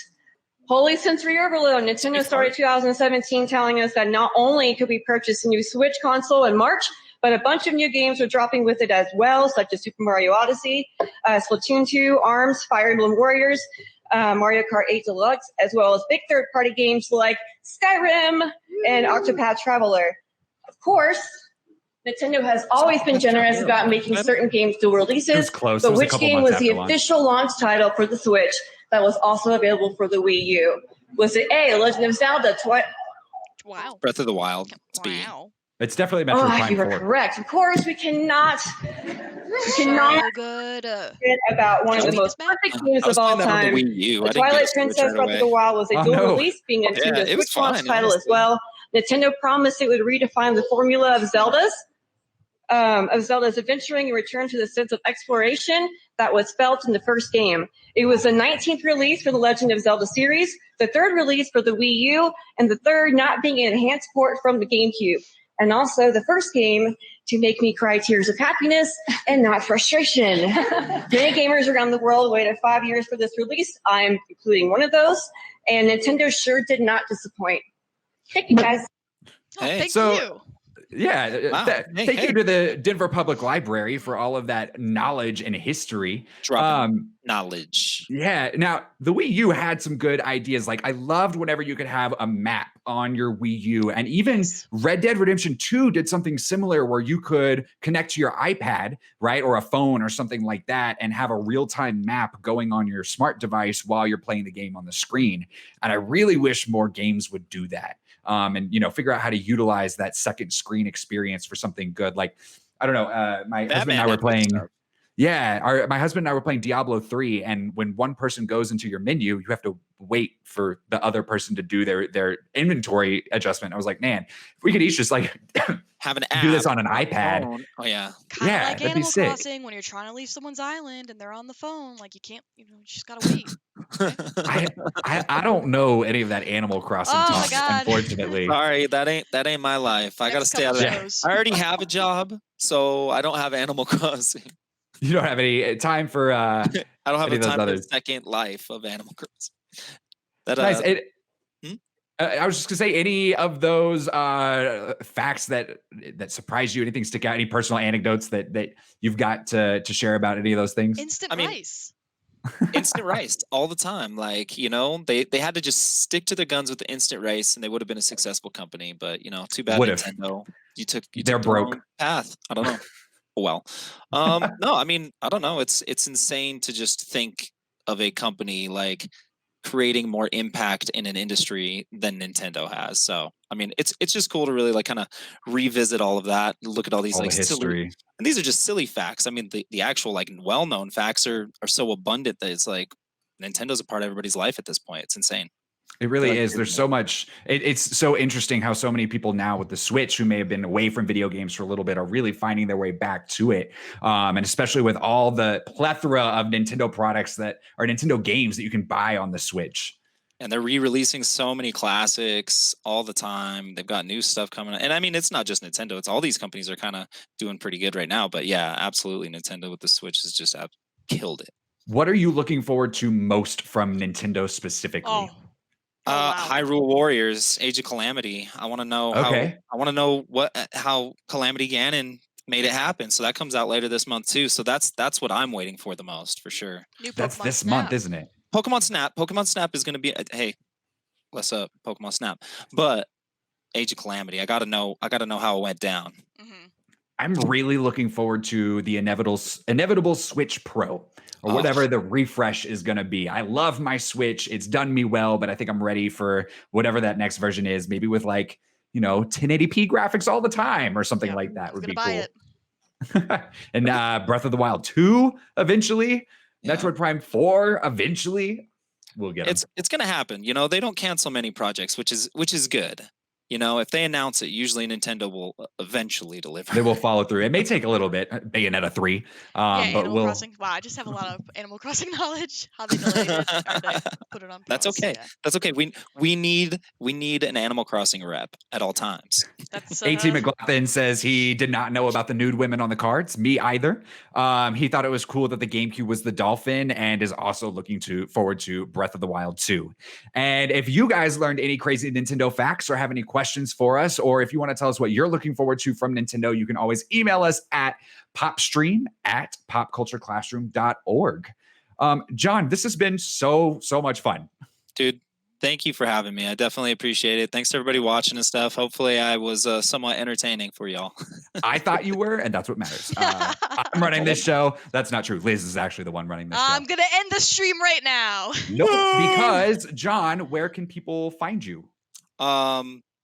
Holy sensory overload. Nintendo started 2017 telling us that not only could we purchase a new Switch console in March, but a bunch of new games were dropping with it as well, such as Super Mario Odyssey, Splatoon 2, ARMS, Fire Emblem Warriors, Mario Kart 8 Deluxe, as well as big third-party games like Skyrim and Octopath Traveler. Of course, Nintendo has always been generous about making certain games dual releases, close. but which game was the official launch title for the Switch that was also available for the Wii U? Was it A, Legend of Zelda? Wow. Breath of the Wild. It's B. Wow. It's definitely Metroid Prime You were 4. correct. Of course, we cannot So good. forget about one of the most perfect games of all time. Wii U. The Twilight Princess Breath of the Wild was a dual release, being a Nintendo it was Switch launch fine, title as honestly. well. Nintendo promised it would redefine the formula of Zelda's adventuring and return to the sense of exploration that was felt in the first game. It was the 19th release for the Legend of Zelda series, the third release for the Wii U, and the third not being an enhanced port from the GameCube. And also the first game to make me cry tears of happiness and not frustration. Many gamers around the world waited 5 years for this release. I'm including one of those. And Nintendo sure did not disappoint. Thank you, guys. Hey, Thank so- you. Yeah, Wow. Thank you to the Denver Public Library for all of that knowledge and history. Dropping knowledge. Yeah. Now, the Wii U had some good ideas. Like, I loved whenever you could have a map on your Wii U. And even Red Dead Redemption 2 did something similar where you could connect to your iPad, right, or a phone or something like that, and have a real-time map going on your smart device while you're playing the game on the screen. And I really wish more games would do that. And, you know, figure out how to utilize that second screen experience for something good. Like, I don't know, my husband and I were playing... Yeah, my husband and I were playing Diablo 3, and when one person goes into your menu, you have to wait for the other person to do their inventory adjustment. I was like, man, if we could each just like have an app, do this on an iPad. phone. Oh yeah, Kind of Yeah, like that'd be Animal sick. Crossing when you're trying to leave someone's island and they're on the phone. Like you can't, you just gotta wait. I don't know any of that Animal Crossing Oh my talk, God. unfortunately. Sorry, that ain't my life. I gotta Next stay out of couple that. shows. I already have a job, so I don't have Animal Crossing. You don't have any time for I don't have any a of those time for the others. second life of Animal Crossing. That Nice. Hmm? I was just gonna say, any of those facts that surprised you, anything stick out, any personal anecdotes that you've got to share about any of those things? Instant rice. instant rice all the time. Like, you know, they had to just stick to their guns with the instant rice and they would have been a successful company. But, you know, too bad Would've. Nintendo. You took They're the broke. wrong path. I don't know. Well, no, I mean, I don't know. It's insane to just think of a company like creating more impact in an industry than Nintendo has. So, I mean, it's just cool to really like kind of revisit all of that, look at all these All like the silly, history. and these are just silly facts. I mean, the actual like well-known facts are so abundant that it's like Nintendo's a part of everybody's life at this point. It's insane. It really Like, is. There's so much. It's so interesting how so many people now with the Switch who may have been away from video games for a little bit are really finding their way back to it. And especially with all the plethora of Nintendo products that are Nintendo games that you can buy on the Switch. And they're re-releasing so many classics all the time. They've got new stuff coming. And I mean, it's not just Nintendo. It's all these companies are kind of doing pretty good right now. But yeah, absolutely. Nintendo with the Switch has just killed it. What are you looking forward to most from Nintendo specifically? Oh. Wow. Hyrule Warriors, Age of Calamity. I want to know how Calamity Ganon made it happen. So that comes out later this month too. So that's what I'm waiting for the most, for sure. New That's Pokemon this Snap. month, isn't it? Pokemon Snap is going to be hey, what's up, Pokemon Snap? But Age of Calamity, I gotta know how it went down. Mm-hmm. I'm really looking forward to the inevitable Switch Pro, or whatever the refresh is going to be. I love my Switch. It's done me well, but I think I'm ready for whatever that next version is, maybe with like, 1080p graphics all the time or something like that would be cool. And Breath of the Wild 2 eventually, Metroid Prime 4 eventually. We'll get them. It's going to happen. They don't cancel many projects, which is good. If they announce it, usually Nintendo will eventually deliver. They will follow through. It may take a little bit. Bayonetta 3. Yeah, but Animal Crossing. Wow, I just have a lot of Animal Crossing knowledge. How they delayed it, or they put it on pause. That's okay. Yeah. That's okay. We need an Animal Crossing rep at all times. That's A.T. McLaughlin says he did not know about the nude women on the cards. Me either. He thought it was cool that the GameCube was the dolphin and is also looking forward to Breath of the Wild 2. And if you guys learned any crazy Nintendo facts or have any questions for us, or if you want to tell us what you're looking forward to from Nintendo, you can always email us at popstream@popcultureclassroom.org. Jon, this has been so much fun. Dude, thank you for having me. I definitely appreciate it. Thanks to everybody watching and stuff. Hopefully I was somewhat entertaining for y'all. I thought you were, and that's what matters. I'm running this show. That's not true. Liz is actually the one running this show. I'm going to end the stream right now. Nope, because Jon, where can people find you?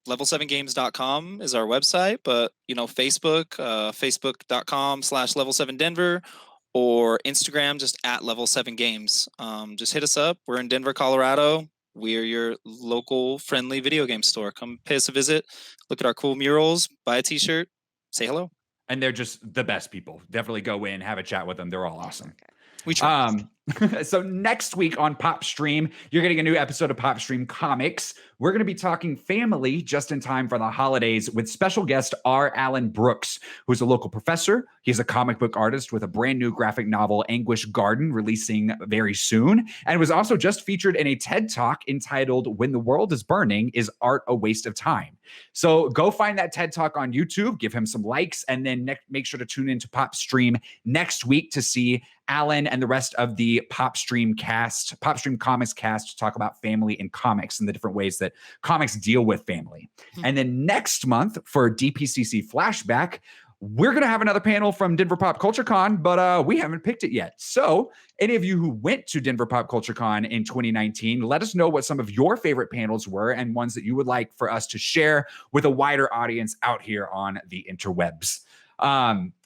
Level7games.com is our website, but Facebook, facebook.com/level7denver, or Instagram just @level7games. Just hit us up. We're in Denver, Colorado. we're your local friendly video game store. Come pay us a visit, look at our cool murals, buy a t-shirt, say hello. And they're just the best people. Definitely go in, have a chat with them. They're all awesome. We try. So next week on PopStream, you're getting a new episode of PopStream Comics. We're going to be talking family just in time for the holidays with special guest R. Alan Brooks, who's a local professor. He's a comic book artist with a brand new graphic novel, Anguish Garden, releasing very soon, and was also just featured in a TED Talk entitled When the World is Burning, Is Art a Waste of Time? So go find that TED Talk on YouTube, give him some likes, and then make sure to tune into PopStream next week to see Alan and the rest of the PopStream cast, PopStream Comics cast, to talk about family and comics and the different ways that comics deal with family. And then next month for DPCC Flashback, we're going to have another panel from Denver Pop Culture Con, but we haven't picked it yet. So any of you who went to Denver Pop Culture Con in 2019, let us know what some of your favorite panels were and ones that you would like for us to share with a wider audience out here on the interwebs.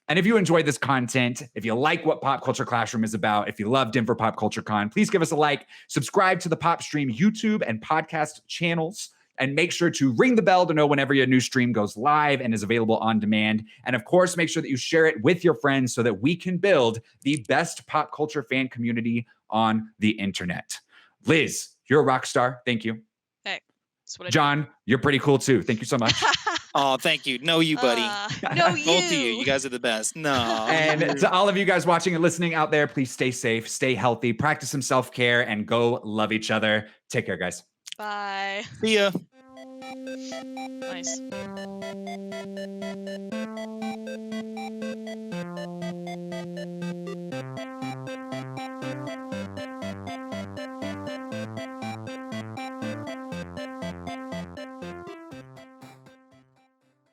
And if you enjoyed this content, if you like what Pop Culture Classroom is about, if you love Denver Pop Culture Con, please give us a like, subscribe to the PopStream YouTube and podcast channels, and make sure to ring the bell to know whenever your new stream goes live and is available on demand. And of course, make sure that you share it with your friends so that we can build the best pop culture fan community on the internet. Liz, you're a rock star. Thank you. Hey, that's what I John, you're pretty cool too. Thank you so much. Oh, thank you. No, you, buddy. No, you. Both of you. You guys are the best. No. And to all of you guys watching and listening out there, please stay safe, stay healthy, practice some self-care, and go love each other. Take care, guys. Bye. See ya. Nice.